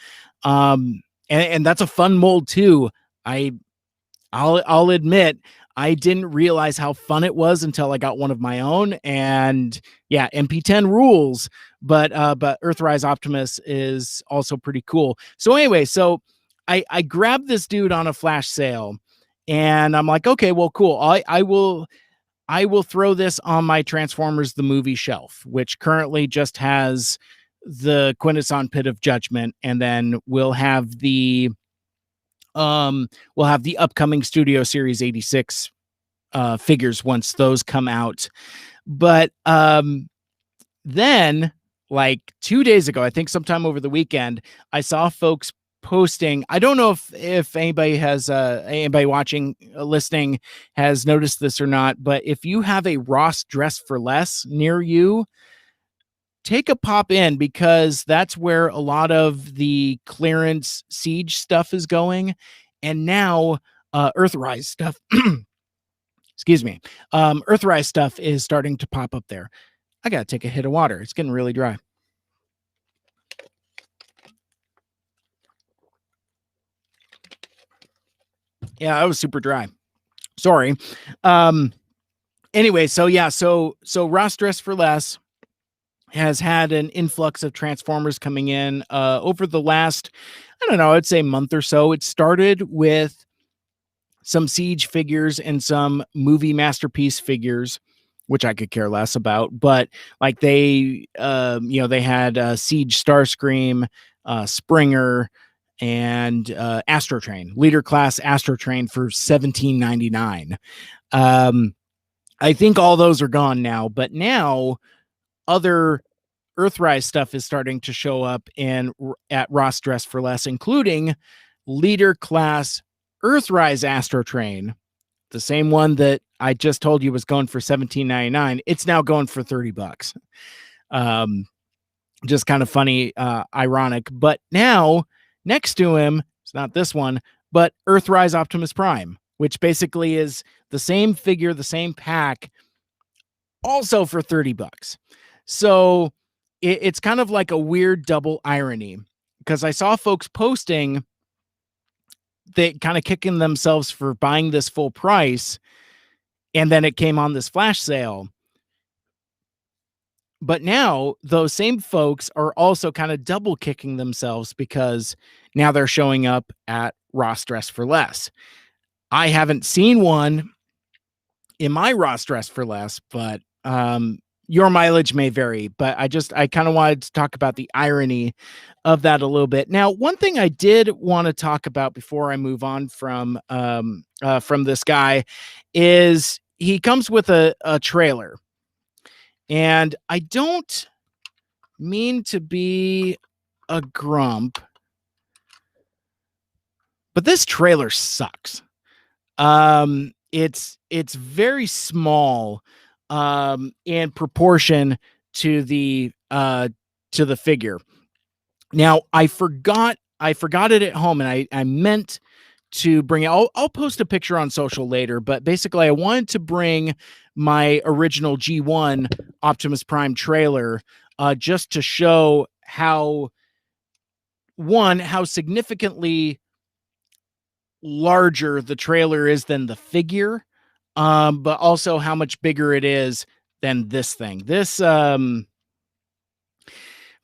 and that's a fun mold too. I I'll admit I didn't realize how fun it was until I got one of my own. And yeah, MP10 rules, but Earthrise Optimus is also pretty cool. So anyway, so I grabbed this dude on a flash sale, and I'm like, okay, well, cool. I will throw this on my Transformers the movie shelf, which currently just has the Quintesson Pit of Judgment, and then we'll have the upcoming Studio Series 86 figures once those come out. But then, like 2 days ago, I think sometime over the weekend, I saw folks posting. I don't know if anybody has anybody watching, listening, has noticed this or not, but if you have a Ross Dress for Less near you, take a pop in, because that's where a lot of the clearance Siege stuff is going. And now Earthrise stuff, excuse me, Earthrise stuff is starting to pop up there. I gotta take a hit of water. It's getting really dry. Yeah, that was super dry. Sorry. Anyway, so yeah, so Ross Dress for Less has had an influx of Transformers coming in over the last, I don't know, I'd say month or so. It started with some Siege figures and some movie masterpiece figures, which I could care less about. But like they had Siege Starscream, Springer, and Astrotrain, leader class Astrotrain for $17.99. I think all those are gone now, but now other Earthrise stuff is starting to show up at Ross Dress for Less, including leader class Earthrise Astrotrain, the same one that I just told you was going for $17.99. It's now going for $30. Just kind of funny, ironic. But now next to him, it's not this one, but Earthrise Optimus Prime, which basically is the same figure, the same pack, also for $30. So it's kind of like a weird double irony, because I saw folks posting, they kind of kicking themselves for buying this full price, and then it came on this flash sale. But now those same folks are also kind of double kicking themselves, because now they're showing up at Ross Dress for Less. I haven't seen one in my Ross Dress for Less, but your mileage may vary. But I kind of wanted to talk about the irony of that a little bit. Now, one thing I did want to talk about before I move on from this guy is he comes with a trailer. And I don't mean to be a grump, but this trailer sucks. It's very small in proportion to the figure. Now, I forgot it at home, and I meant to bring it. I'll post a picture on social later, but basically I wanted to bring my original G1 Optimus Prime trailer just to show how significantly larger the trailer is than the figure, but also how much bigger it is than this thing. This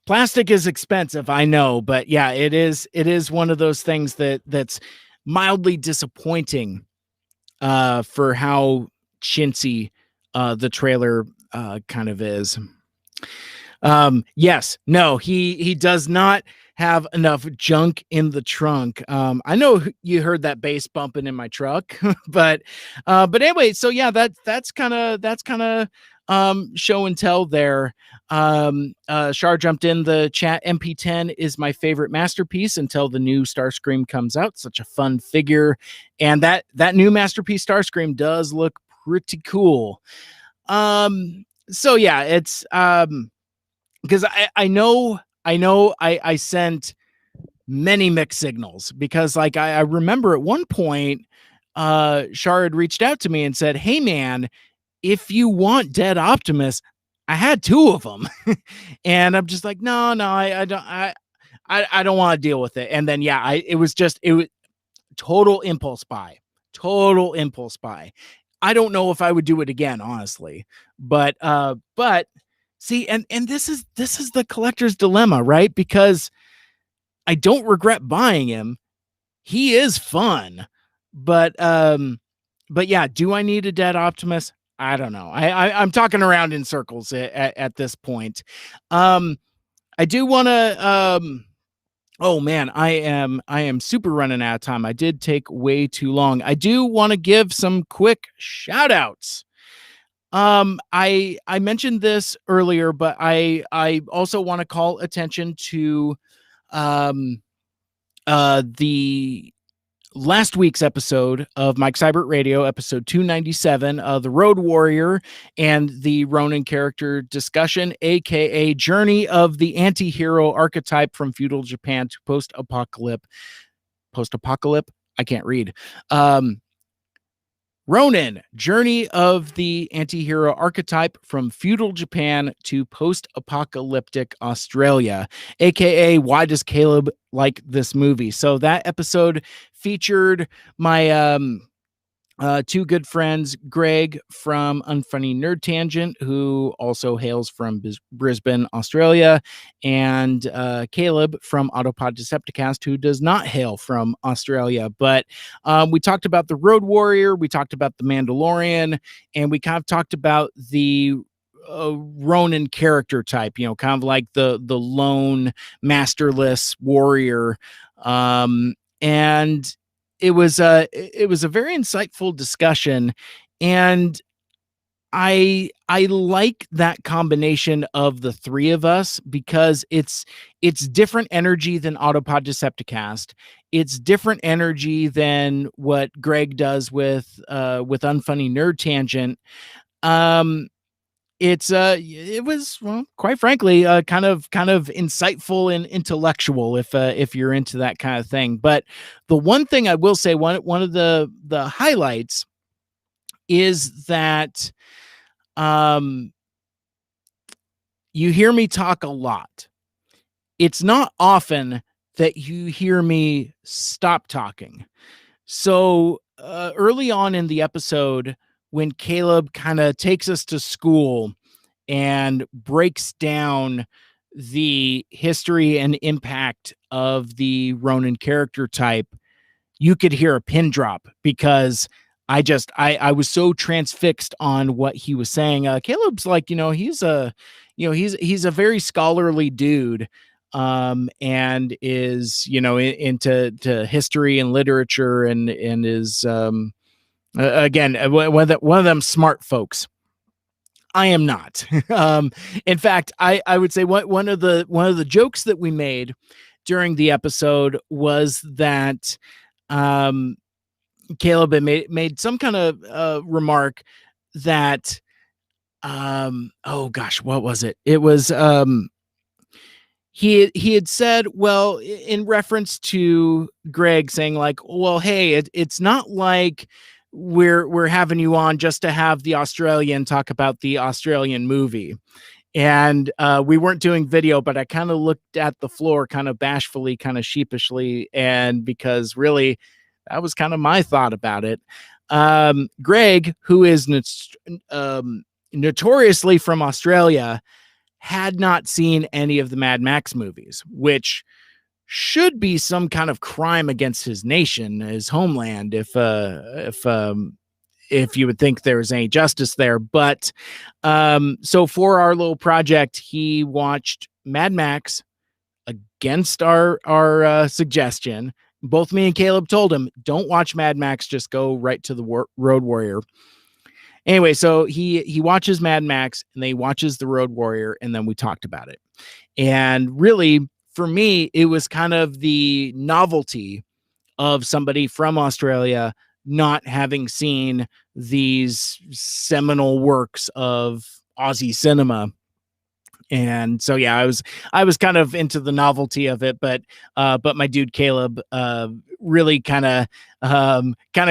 plastic is expensive, I know, but yeah, it is one of those things that's mildly disappointing for how chintzy the trailer kind of is. Yes, no, he does not have enough junk in the trunk. I know you heard that bass bumping in my truck, but anyway, so yeah, that's kind of show and tell there. Shar jumped in the chat. MP10 is my favorite masterpiece until the new Starscream comes out. Such a fun figure, and that new masterpiece Starscream does look pretty cool. So yeah, it's because I know I sent many mixed signals, because like I remember at one point Shar had reached out to me and said, "Hey man, if you want Dead Optimus, I had two of them." And I'm just like, no, I don't want to deal with it. And then yeah, it was total impulse buy. total impulse buy. I don't know if I would do it again, honestly, but see, and this is the collector's dilemma, right? Because I don't regret buying him. He is fun, but yeah, do I need a dead Optimus? I don't know. I'm talking around in circles at this point. I do want to. Oh man, I am super running out of time. I did take way too long. I do want to give some quick shout outs. I mentioned this earlier, but I also want to call attention to the last week's episode of Mike Seibert Radio, episode 297, the Road Warrior and the Ronin character discussion, aka Journey of the Anti-Hero Archetype from Feudal Japan to Post-Apocalypse. I can't read. Ronin, Journey of the Anti-Hero Archetype from Feudal Japan to Post-Apocalyptic Australia, aka Why Does Caleb Like This Movie? So that episode featured my two good friends, Greg from Unfunny Nerd Tangent, who also hails from Brisbane, Australia, and Caleb from Autopod Decepticast, who does not hail from Australia. But we talked about the Road Warrior, we talked about the Mandalorian, and we kind of talked about the Ronin character type, kind of like the lone masterless warrior. And it was a very insightful discussion, and I like that combination of the three of us because it's different energy than Autopod Decepticast. It's different energy than what Greg does with Unfunny Nerd Tangent. It was, well, quite frankly, kind of insightful and intellectual if you're into that kind of thing. But the one thing I will say, one of the highlights is that you hear me talk a lot. It's not often that you hear me stop talking. So early on in the episode, when Caleb kind of takes us to school and breaks down the history and impact of the Ronin character type, you could hear a pin drop because I was so transfixed on what he was saying. Caleb's like, he's a very scholarly dude, and is, into history and literature and is, again, one of them smart folks. I am not. In fact, I would say one of the jokes that we made during the episode was that Caleb had made some kind of remark that oh gosh, what was it? It was he had said, well, in reference to Greg saying like, well, hey, it's not like we're having you on just to have the Australian talk about the Australian movie. And we weren't doing video, but I kind of looked at the floor kind of bashfully, kind of sheepishly, and because really that was kind of my thought about it. Greg, who is notoriously from Australia, had not seen any of the Mad Max movies, which should be some kind of crime against his nation, his homeland, if you would think there was any justice there. But so for our little project, he watched Mad Max against our suggestion. Both me and Caleb told him, don't watch Mad Max, just go right to the Road Warrior. Anyway, so he watches Mad Max and then he watches the Road Warrior, and then we talked about it. And really, for me, it was kind of the novelty of somebody from Australia not having seen these seminal works of Aussie cinema. And so, yeah, I was kind of into the novelty of it, but my dude Caleb really kind of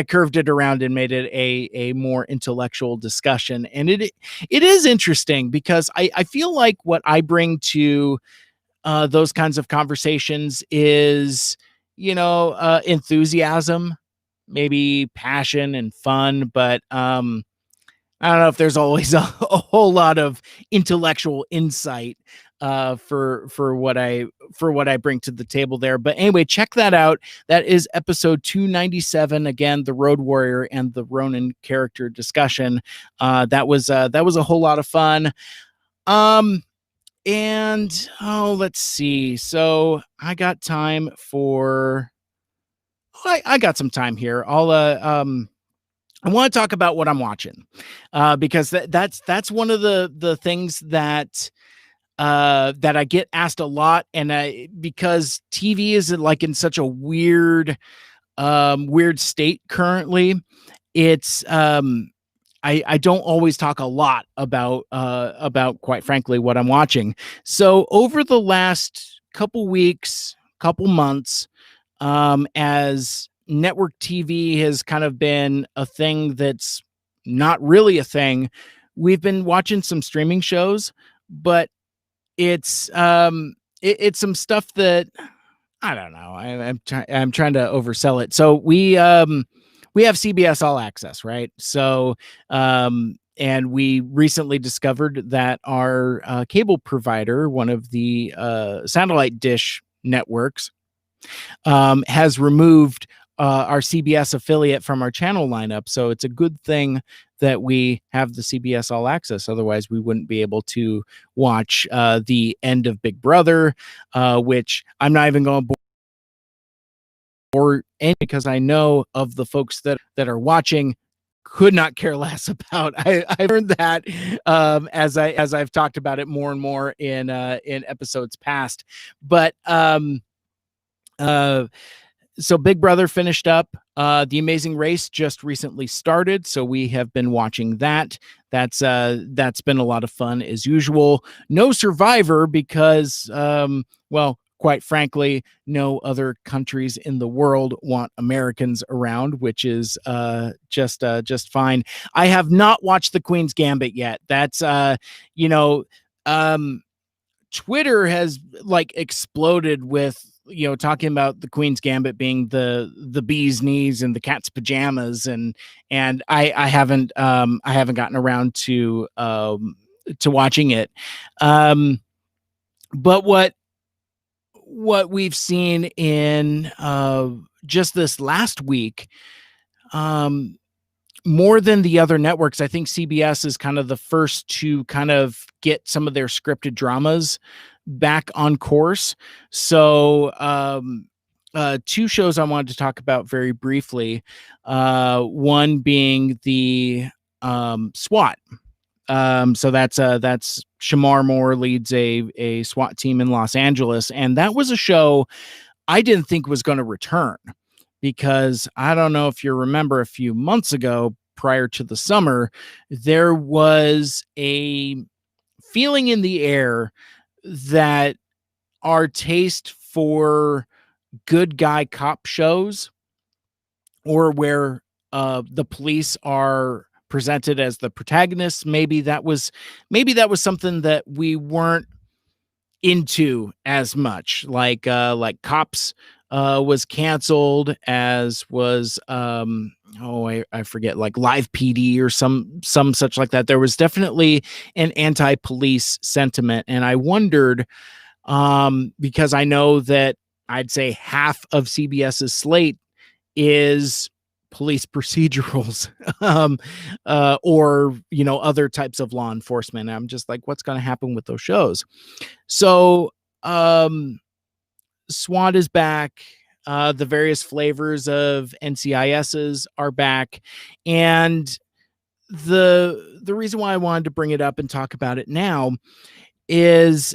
curved it around and made it a more intellectual discussion. And it is interesting because I feel like what I bring to those kinds of conversations is, enthusiasm maybe passion and fun, but I don't know if there's always a whole lot of intellectual insight for what I bring to the table there. But anyway, check that out. That is episode 297. Again, the Road Warrior and the Ronin character discussion. That was a whole lot of fun. And let's see. So I got time for. I got some time here. I want to talk about what I'm watching, because that's one of the things that I get asked a lot, and because TV is like in such a weird state currently. It's I don't always talk a lot about quite frankly what I'm watching. So over the last couple weeks, couple months, as network TV has kind of been a thing that's not really a thing, we've been watching some streaming shows, but it's it's some stuff that I don't know. I'm trying to oversell it. So we have CBS All Access, right? So and we recently discovered that our cable provider, one of the satellite dish networks, has removed our CBS affiliate from our channel lineup. So it's a good thing that we have the CBS All Access. Otherwise, we wouldn't be able to watch the end of Big Brother, which I'm not even going to bore in, because I know of the folks that are watching could not care less about. I learned that as I've talked about it more and more in episodes past. But so Big Brother finished up. The Amazing Race just recently started, so we have been watching that. That's been a lot of fun as usual. No Survivor because, well, quite frankly, no other countries in the world want Americans around, which is just fine. I have not watched The Queen's Gambit yet. That's Twitter has like exploded with talking about the Queen's Gambit being the bee's knees and the cat's pajamas, and I haven't gotten around to watching it. But what we've seen in just this last week, more than the other networks, I think CBS is kind of the first to kind of get some of their scripted dramas back on course. So two shows I wanted to talk about very briefly. One being the SWAT. So that's Shamar Moore leads a SWAT team in Los Angeles, and that was a show I didn't think was going to return, because I don't know if you remember a few months ago, prior to the summer, there was a feeling in the air that our taste for good guy cop shows, or where the police are presented as the protagonists, maybe that was something that we weren't into as much. Like Cops was canceled, as was I forget, like Live PD or some such like that. There was definitely an anti-police sentiment, and I wondered, because I know that I'd say half of CBS's slate is police procedurals, or other types of law enforcement. I'm just like, what's going to happen with those shows? So SWAT is back. The various flavors of NCISs are back, and the reason why I wanted to bring it up and talk about it now is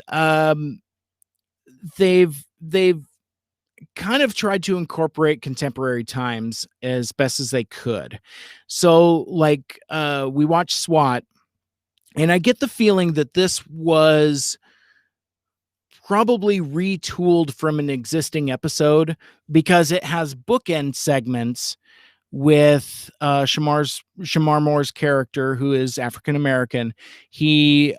they've kind of tried to incorporate contemporary times as best as they could. So like we watched SWAT, and I get the feeling that this was probably retooled from an existing episode, because it has bookend segments with Shamar Moore's character, who is African American. He's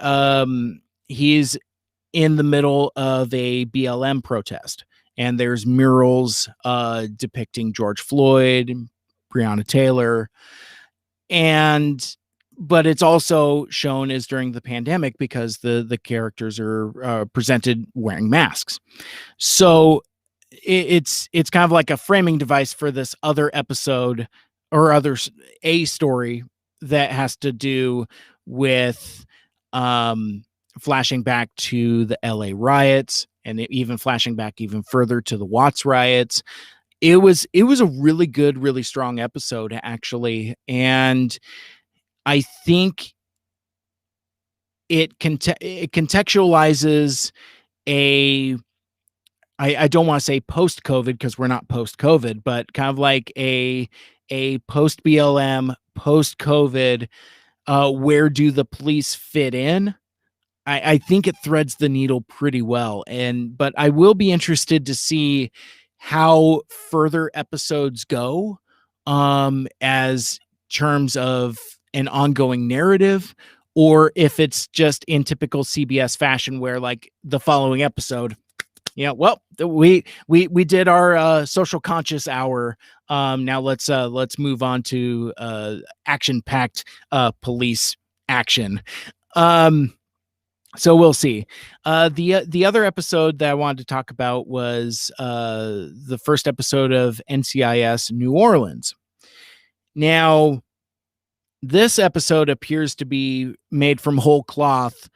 in the middle of a BLM protest, and there's murals depicting George Floyd, Breonna Taylor. But it's also shown as during the pandemic because the characters are presented wearing masks. So it's kind of like a framing device for this other episode or a story that has to do with flashing back to the LA riots, and even flashing back even further to the Watts riots. It was a really good, really strong episode, actually, and I think it contextualizes a I don't want to say post-COVID because we're not post-COVID, but kind of like a post-BLM, post-COVID, where do the police fit in? I think it threads the needle pretty well. But I will be interested to see how further episodes go, as terms of an ongoing narrative, or if it's just in typical CBS fashion where like the following episode, well, we did our social conscious hour. Now let's move on to action-packed police action. So we'll see. The other episode that I wanted to talk about was the first episode of NCIS New Orleans. Now, this episode appears to be made from whole cloth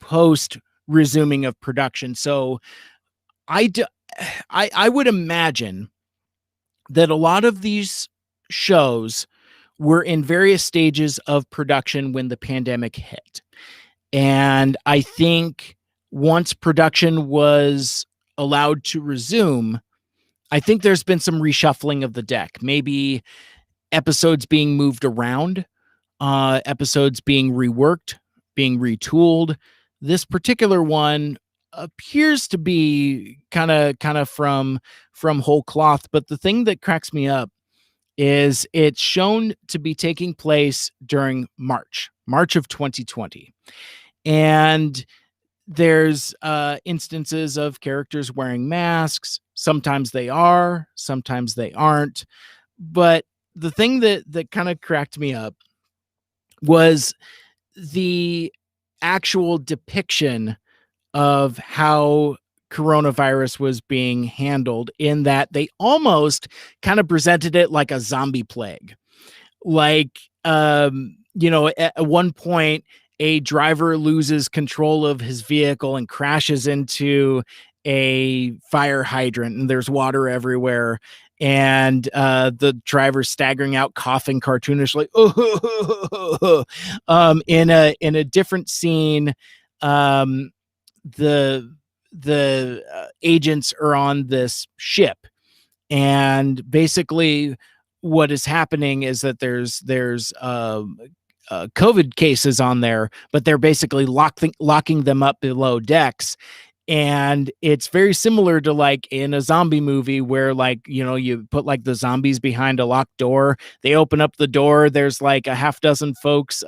post resuming of production. So I would imagine that a lot of these shows were in various stages of production when the pandemic hit. And I think once production was allowed to resume, I think there's been some reshuffling of the deck. Maybe episodes being moved around, episodes being reworked, being retooled. This particular one appears to be kind of from whole cloth. But the thing that cracks me up is it's shown to be taking place during March of 2020. And there's instances of characters wearing masks. Sometimes they are, sometimes they aren't. But the thing that kind of cracked me up was the actual depiction of how coronavirus was being handled, in that they almost kind of presented it like a zombie plague. Like, at one point, a driver loses control of his vehicle and crashes into a fire hydrant, and there's water everywhere. And the driver's staggering out, coughing cartoonishly. In a different scene, the agents are on this ship, and basically what is happening is that there's COVID cases on there, but they're basically locking them up below decks. And it's very similar to like in a zombie movie where like, you put like the zombies behind a locked door. They open up the door. There's like a half dozen folks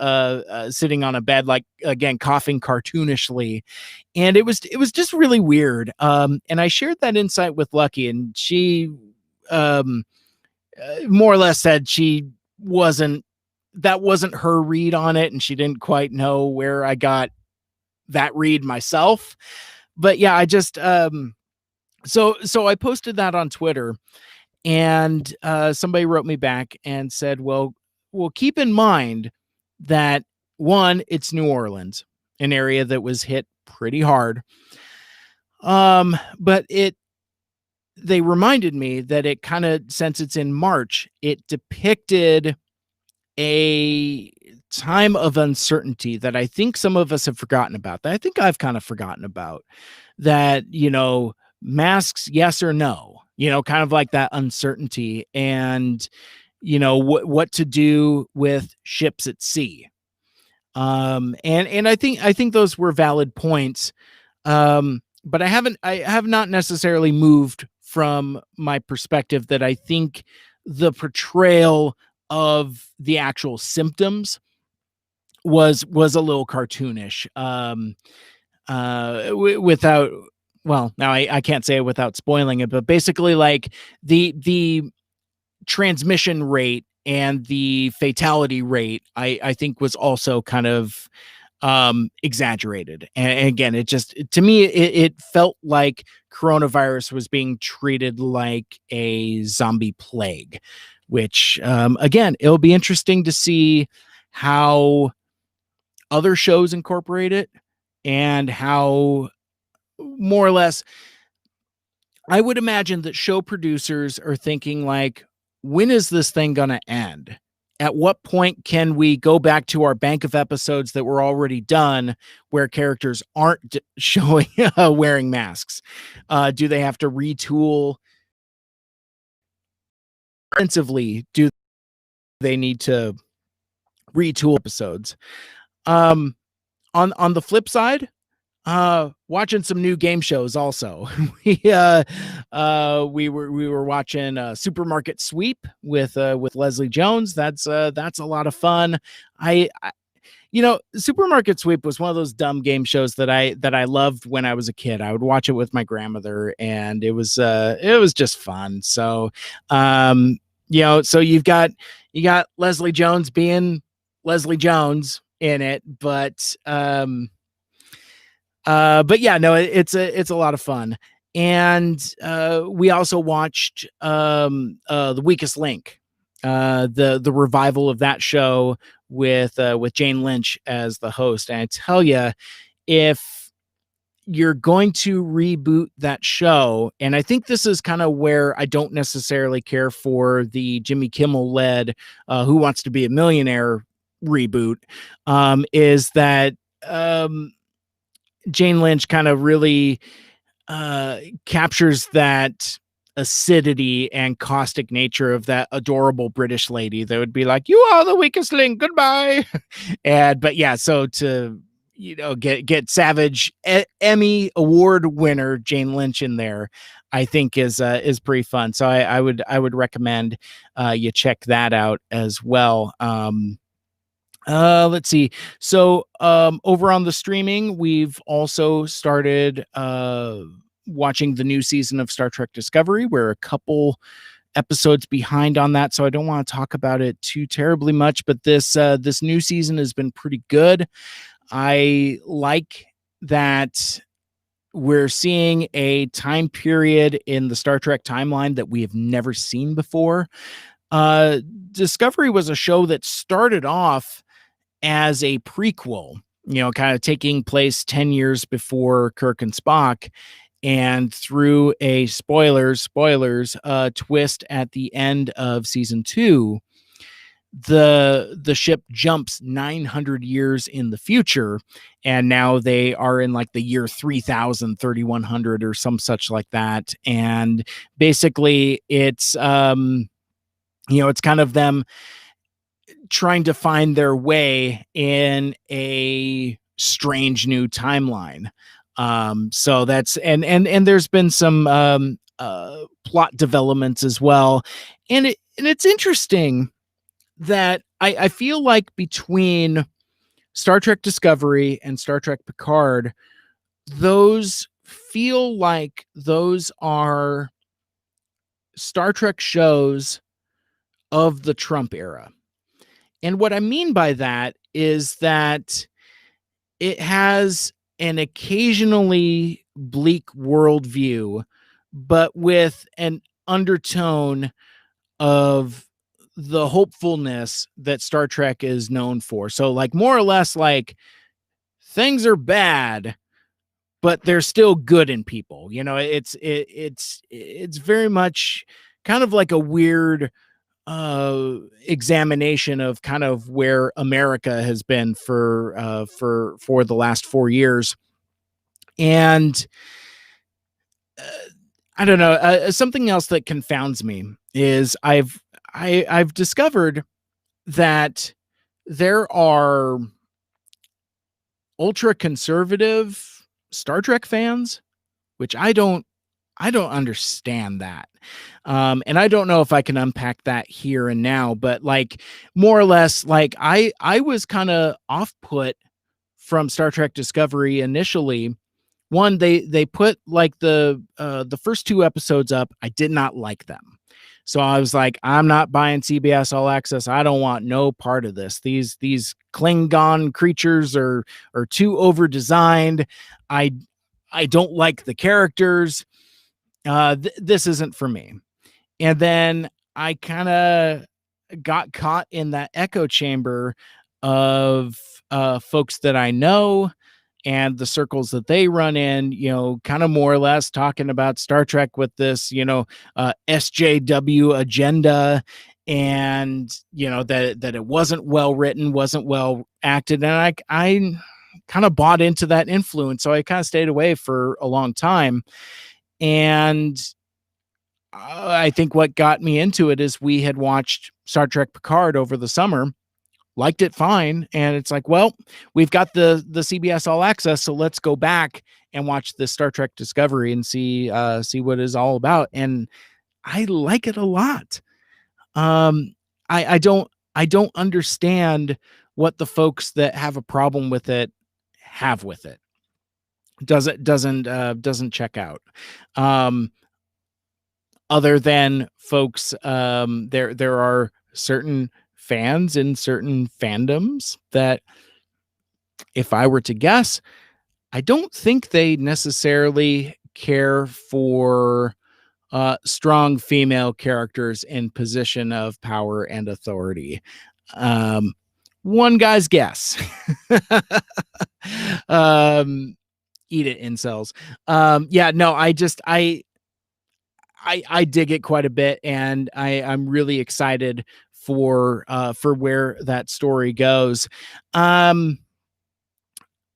sitting on a bed, like, again, coughing cartoonishly. And it was just really weird. And I shared that insight with Lucky, and she more or less said that wasn't her read on it, and she didn't quite know where I got that read myself. But yeah, I just so I posted that on Twitter, and somebody wrote me back and said, well, keep in mind that, one, it's New Orleans, an area that was hit pretty hard. But they reminded me that it kind of, since it's in March, it depicted a time of uncertainty that I think some of us have forgotten about, that I think I've kind of forgotten about, that, masks, yes or no, kind of like that uncertainty, and, what to do with ships at sea. And I think those were valid points. But I have not necessarily moved from my perspective that I think the portrayal of the actual symptoms was a little cartoonish. Without, well, now I can't say it without spoiling it, but basically, like, the transmission rate and the fatality rate, I think, was also kind of exaggerated. And again, it just, to me, it felt like coronavirus was being treated like a zombie plague, which, again, it'll be interesting to see how other shows incorporate it, and how, more or less, I would imagine that show producers are thinking like, when is this thing going to end? At what point can we go back to our bank of episodes that were already done where characters aren't showing wearing masks? Do they have to retool offensively? Do they need to retool episodes? On the flip side, watching some new game shows also. We were watching Supermarket Sweep with Leslie Jones. That's a lot of fun. I Supermarket Sweep was one of those dumb game shows that I loved when I was a kid. I would watch it with my grandmother, and it was just fun. So so you got Leslie Jones being Leslie Jones in it, but yeah, no, it's a lot of fun. And we also watched The Weakest Link, the revival of that show with Jane Lynch as the host. And I tell you, if you're going to reboot that show, and I think this is kind of where I don't necessarily care for the Jimmy Kimmel led Who Wants to Be a Millionaire reboot, is that Jane Lynch kind of really captures that acidity and caustic nature of that adorable British lady that would be like, "You are the weakest link, goodbye." But yeah, so to get Savage Emmy Award winner Jane Lynch in there, I think is pretty fun. So I would recommend you check that out as well. Let's see. So, over on the streaming, we've also started watching the new season of Star Trek Discovery. We're a couple episodes behind on that, so I don't want to talk about it too terribly much, but this new season has been pretty good. I like that we're seeing a time period in the Star Trek timeline that we have never seen before. Discovery was a show that started off as a prequel, kind of taking place 10 years before Kirk and Spock. And through a spoilers, twist at the end of season 2, the ship jumps 900 years in the future, and now they are in like the year 3000, 3100 or some such like that. And basically it's it's kind of them trying to find their way in a strange new timeline. So that's and there's been some plot developments as well. And it's interesting that I feel like between Star Trek Discovery and Star Trek Picard, those feel like those are Star Trek shows of the Trump era. And what I mean by that is that it has an occasionally bleak worldview, but with an undertone of the hopefulness that Star Trek is known for. So, like, more or less, like, things are bad, but they're still good in people. It's very much kind of like a weird examination of kind of where America has been for the last 4 years. And I don't know, something else that confounds me is I've discovered that there are ultra conservative Star Trek fans, which I don't understand that. And I don't know if I can unpack that here and now, but like, more or less, like I was kind of off put from Star Trek Discovery initially. One, they put like the first 2 episodes up. I did not like them. So I was like, I'm not buying CBS All Access. I don't want no part of this. These Klingon creatures are too over designed. I don't like the characters. This isn't for me. And then I kind of got caught in that echo chamber of folks that I know and the circles that they run in, kind of more or less talking about Star Trek with this, SJW agenda, and that it wasn't well written, wasn't well acted, and I kind of bought into that influence, so I kind of stayed away for a long time. And I think what got me into it is we had watched Star Trek Picard over the summer, liked it fine, and it's like, well, we've got the CBS All Access, so let's go back and watch the Star Trek Discovery and see what it's all about. And I like it a lot. I don't understand what the folks that have a problem with it have with it. Doesn't check out. Other than folks, there are certain fans in certain fandoms that, if I were to guess, I don't think they necessarily care for strong female characters in position of power and authority. One guy's guess. Eat it, incels. Yeah, no, I dig it quite a bit, and I'm really excited for where that story goes. I'm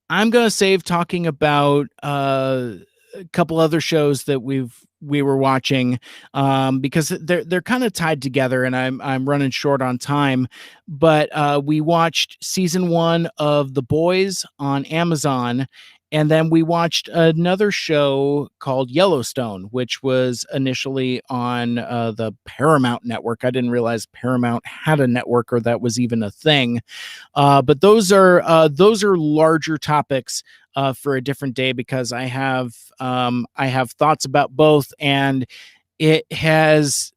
gonna save talking about a couple other shows that we were watching, because they're kind of tied together, and I'm running short on time. But we watched season 1 of The Boys on Amazon, and then we watched another show called Yellowstone, which was initially on the Paramount network. I didn't realize Paramount had a network, or that was even a thing. But those are larger topics for a different day, because I have thoughts about both, and it has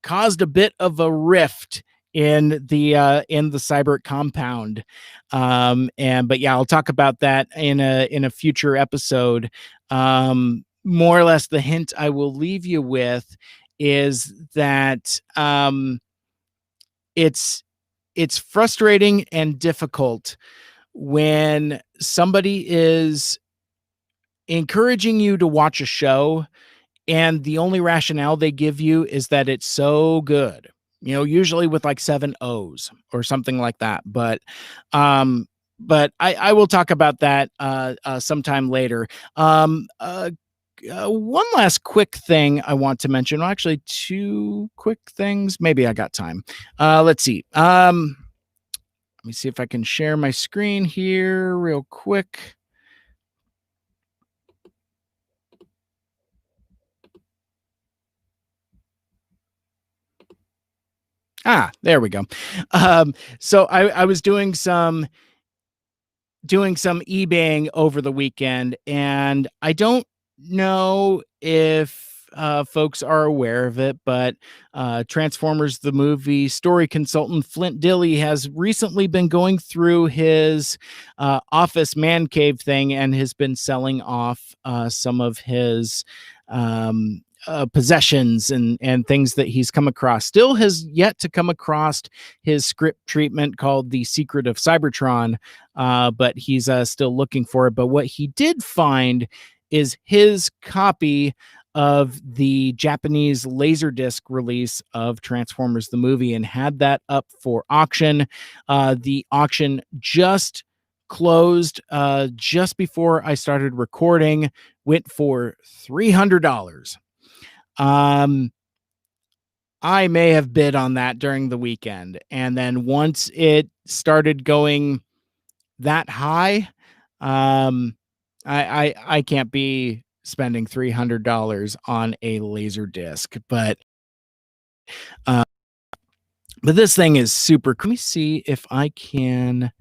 caused a bit of a rift in the cyber compound. But yeah, I'll talk about that in a future episode. More or less, the hint I will leave you with is that it's frustrating and difficult when somebody is encouraging you to watch a show and the only rationale they give you is that it's so good, usually with like 7 O's or something like that. But I will talk about that sometime later. One last quick thing I want to mention. Well, actually, 2 quick things. Maybe I got time. Let's see. Let me see if I can share my screen here real quick. There we go. So I was doing some eBaying over the weekend, and I don't know if folks are aware of it, but Transformers the movie story consultant Flint Dilley has recently been going through his office man cave thing, and has been selling off some of his possessions and things that he's come across. Still has yet to come across his script treatment called The Secret of Cybertron, but he's still looking for it. But what he did find is his copy of the Japanese Laserdisc release of Transformers the movie, and had that up for auction. The auction just closed just before I started recording, went for $300. I may have bid on that during the weekend, and then once it started going that high, I can't be spending $300 on a laser disc. But this thing is super. Let me see if I can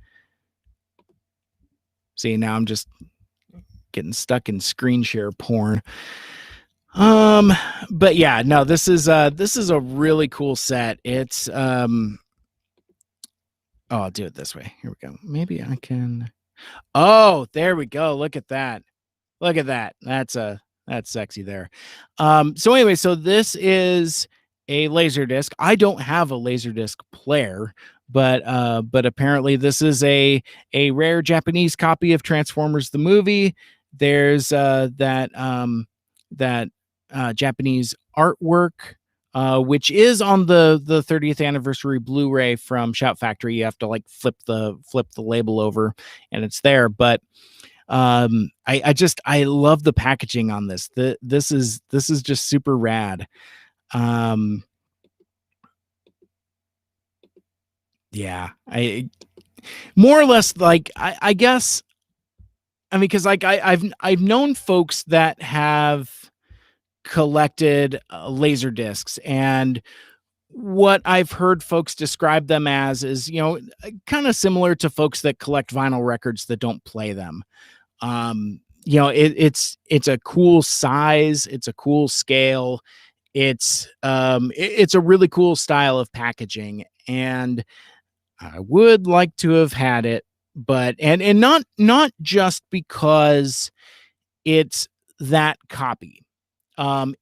see. Now I'm just getting stuck in screen share porn. But yeah, no, this is a really cool set. It's oh, I'll do it this way. Here we go. Maybe I can. Oh, there we go. Look at that. Look at that. That's sexy there. So anyway, so this is a Laserdisc. I don't have a Laserdisc player, but apparently this is a rare Japanese copy of Transformers the movie. There's that Japanese artwork, which is on the 30th anniversary Blu-ray from Shout Factory. You have to like flip the label over, and it's there. But I love the packaging on this. This is just super rad. Yeah, I more or less like I guess I mean because like I've known folks that have collected laser discs, and what I've heard folks describe them as is, you know, kind of similar to folks that collect vinyl records that don't play them. You know, it's a cool size, it's a cool scale, it's a really cool style of packaging, and I would like to have had it, but and not just because it's that copy.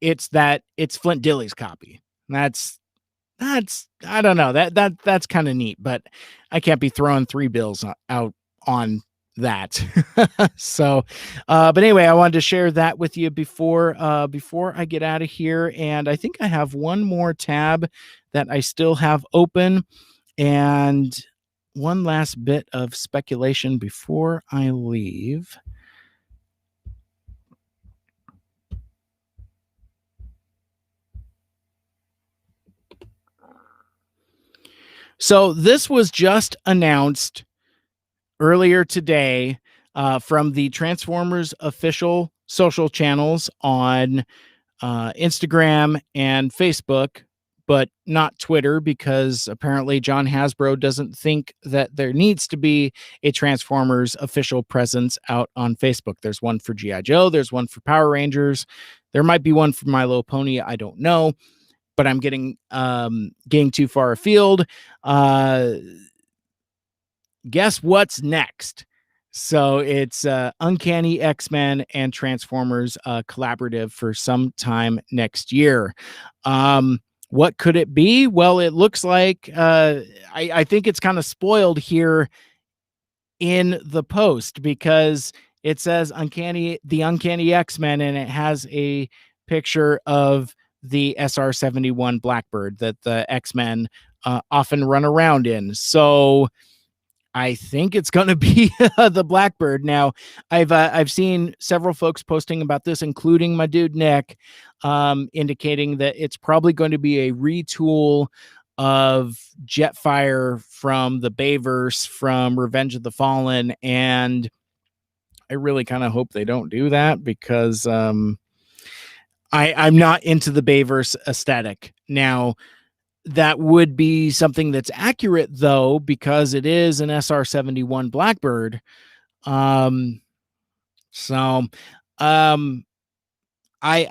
It's that it's Flint Dilley's copy. That's I don't know, that's kind of neat, but I can't be throwing 3 bills out on that. So but anyway, I wanted to share that with you before I get out of here, and I think I have one more tab that I still have open, and one last bit of speculation before I leave. So this was just announced earlier today from the Transformers official social channels on Instagram and Facebook, but not Twitter, because apparently John Hasbro doesn't think that there needs to be a Transformers official presence out on Facebook. There's one for G.I. Joe, there's one for Power Rangers, there might be one for My Little Pony, I don't know, but I'm getting too far afield. Guess what's next? So it's Uncanny X-Men and Transformers collaborative for some next year. What could it be? Well, it looks like I think it's kind of spoiled here in the post, because it says the Uncanny X-Men, and it has a picture of the SR-71 Blackbird that the X-Men often run around in. So I think it's going to be the Blackbird. Now, I've seen several folks posting about this, including my dude Nick, indicating that it's probably going to be a retool of Jetfire from the Bayverse from Revenge of the Fallen, and I really kind of hope they don't do that, because I'm not into the Bayverse aesthetic. Now, that would be something that's accurate, though, because it is an SR-71 Blackbird. So I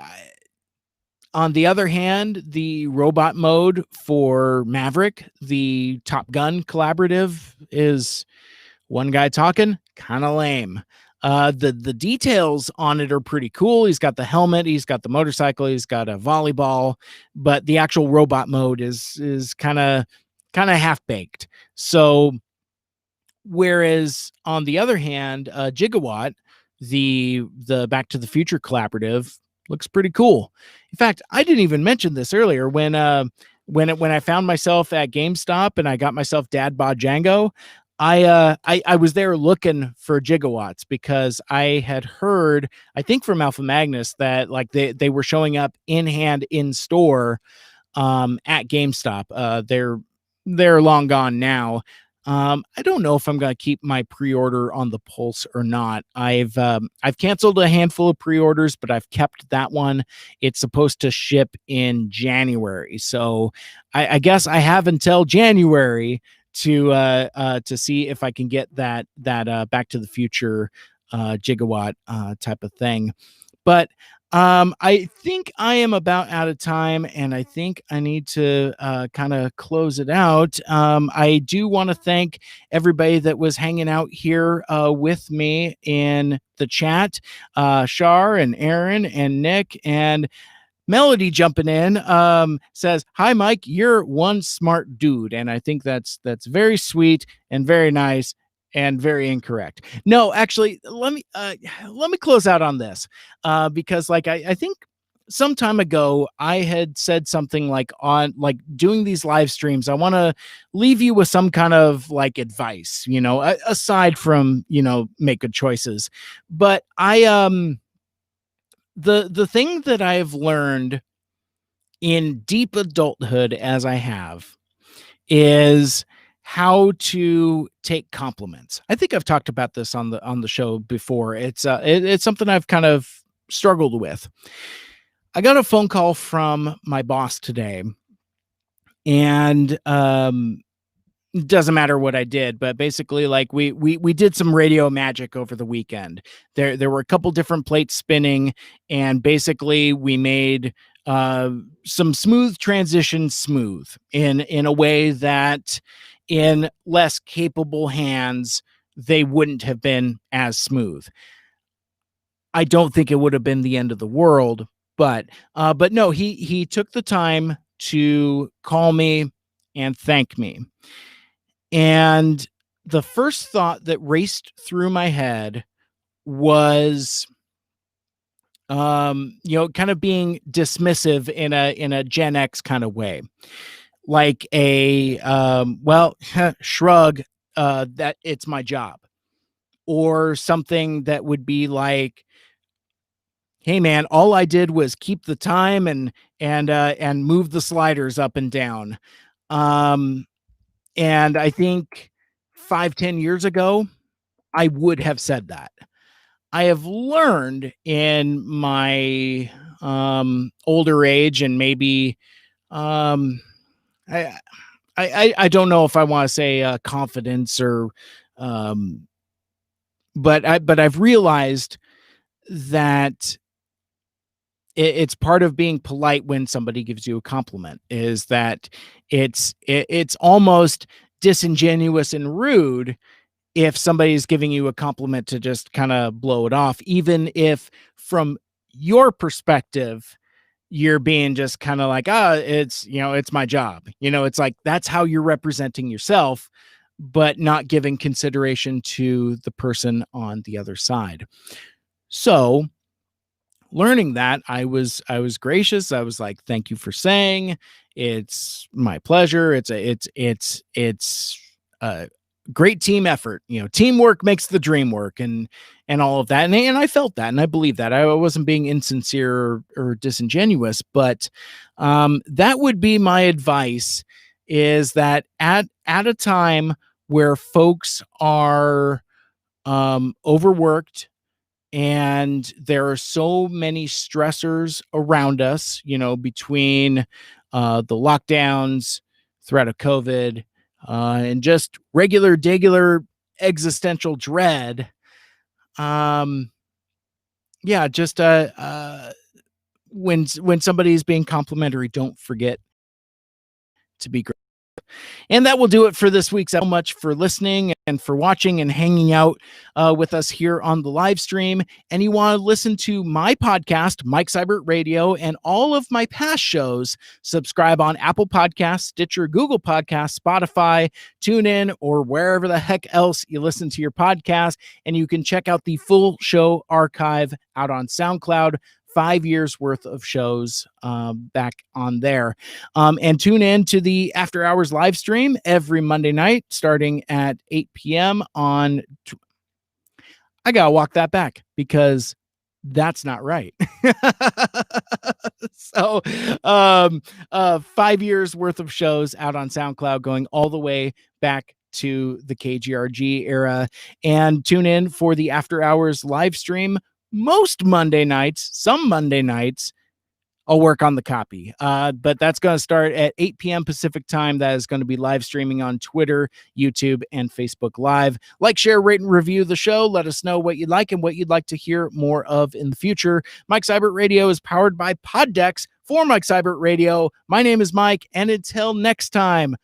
on the other hand, the robot mode for Maverick, the Top Gun collaborative, is one guy talking, kind of lame. The details on it are pretty cool. He's got the helmet, he's got the motorcycle, he's got a volleyball, but the actual robot mode is kind of half baked. So whereas on the other hand, Gigawatt, the Back to the Future collaborative, looks pretty cool. In fact, I didn't even mention this earlier when I found myself at GameStop and I got myself Dad Bod Django. I was there looking for Gigawatts, because I had heard, I think from Alpha Magnus, that like they were showing up in hand in store at GameStop. They're long gone now. I don't know if I'm going to keep my pre-order on the Pulse or not. I've canceled a handful of pre-orders, but I've kept that one. It's supposed to ship in January, so I guess I have until January to see if I can get that Back to the Future Gigawatt type of thing. But I think I am about out of time, and I think I need to kind of close it out. I do want to thank everybody that was hanging out here with me in the chat. Shar and Aaron and Nick and Melody jumping in says, "Hi, Mike. You're one smart dude," and I think that's very sweet and very nice and very incorrect. No, actually, let me close out on this because, like, I think some time ago I had said something like on like doing these live streams. I want to leave you with some kind of like advice, aside from make good choices. But the thing that I've learned in deep adulthood as I have is how to take compliments. I think I've talked about this on the show before. It's something I've kind of struggled with. I got a phone call from my boss today, and doesn't matter what I did, but basically, like, we did some radio magic over the weekend. There were a couple different plates spinning, and basically we made some smooth transitions smooth in a way that in less capable hands they wouldn't have been as smooth. I don't think it would have been the end of the world, but no, he took the time to call me and thank me. And the first thought that raced through my head was, kind of being dismissive in a Gen X kind of way, like a, well, shrug, that it's my job, or something that would be like, "Hey man, all I did was keep the time and move the sliders up and down." Um, and I think 5-10 years ago, I would have said that. I have learned in my older age, and maybe um, I, I don't know if I want to say confidence or, um, but I've realized that it's part of being polite when somebody gives you a compliment, is that it's almost disingenuous and rude if somebody's giving you a compliment to just kind of blow it off, even if from your perspective, you're being just kind of like, it's my job. It's like, that's how you're representing yourself, but not giving consideration to the person on the other side. So learning that, I was gracious. I was like, "Thank you for saying, it's my pleasure. It's a great team effort. Teamwork makes the dream work," and all of that. And I felt that, and I believe that. I wasn't being insincere or disingenuous, but that would be my advice, is that at a time where folks are overworked, and there are so many stressors around us, between the lockdowns, threat of COVID, and just regular existential dread. Um, yeah, just when somebody's being complimentary, don't forget to be great. And that will do it for this week's. So much for listening and for watching and hanging out with us here on the live stream. And you want to listen to my podcast, Mike Seibert Radio, and all of my past shows, subscribe on Apple Podcasts, Stitcher, Google Podcasts, Spotify, TuneIn, or wherever the heck else you listen to your podcast. And you can check out the full show archive out on SoundCloud. 5 years worth of shows back on there. And tune in to the After Hours live stream every Monday night starting at 8 p.m. on... I got to walk that back because that's not right. So 5 years worth of shows out on SoundCloud going all the way back to the KGRG era. And tune in for the After Hours live stream most Monday nights, some Monday nights, I'll work on the copy. But that's going to start at 8 p.m. Pacific time. That is going to be live streaming on Twitter, YouTube, and Facebook Live. Like, share, rate, and review the show. Let us know what you'd like and what you'd like to hear more of in the future. Mike Seibert Radio is powered by Poddex. For Mike Seibert Radio, my name is Mike, and until next time,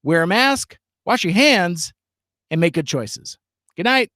wear a mask, wash your hands, and make good choices. Good night.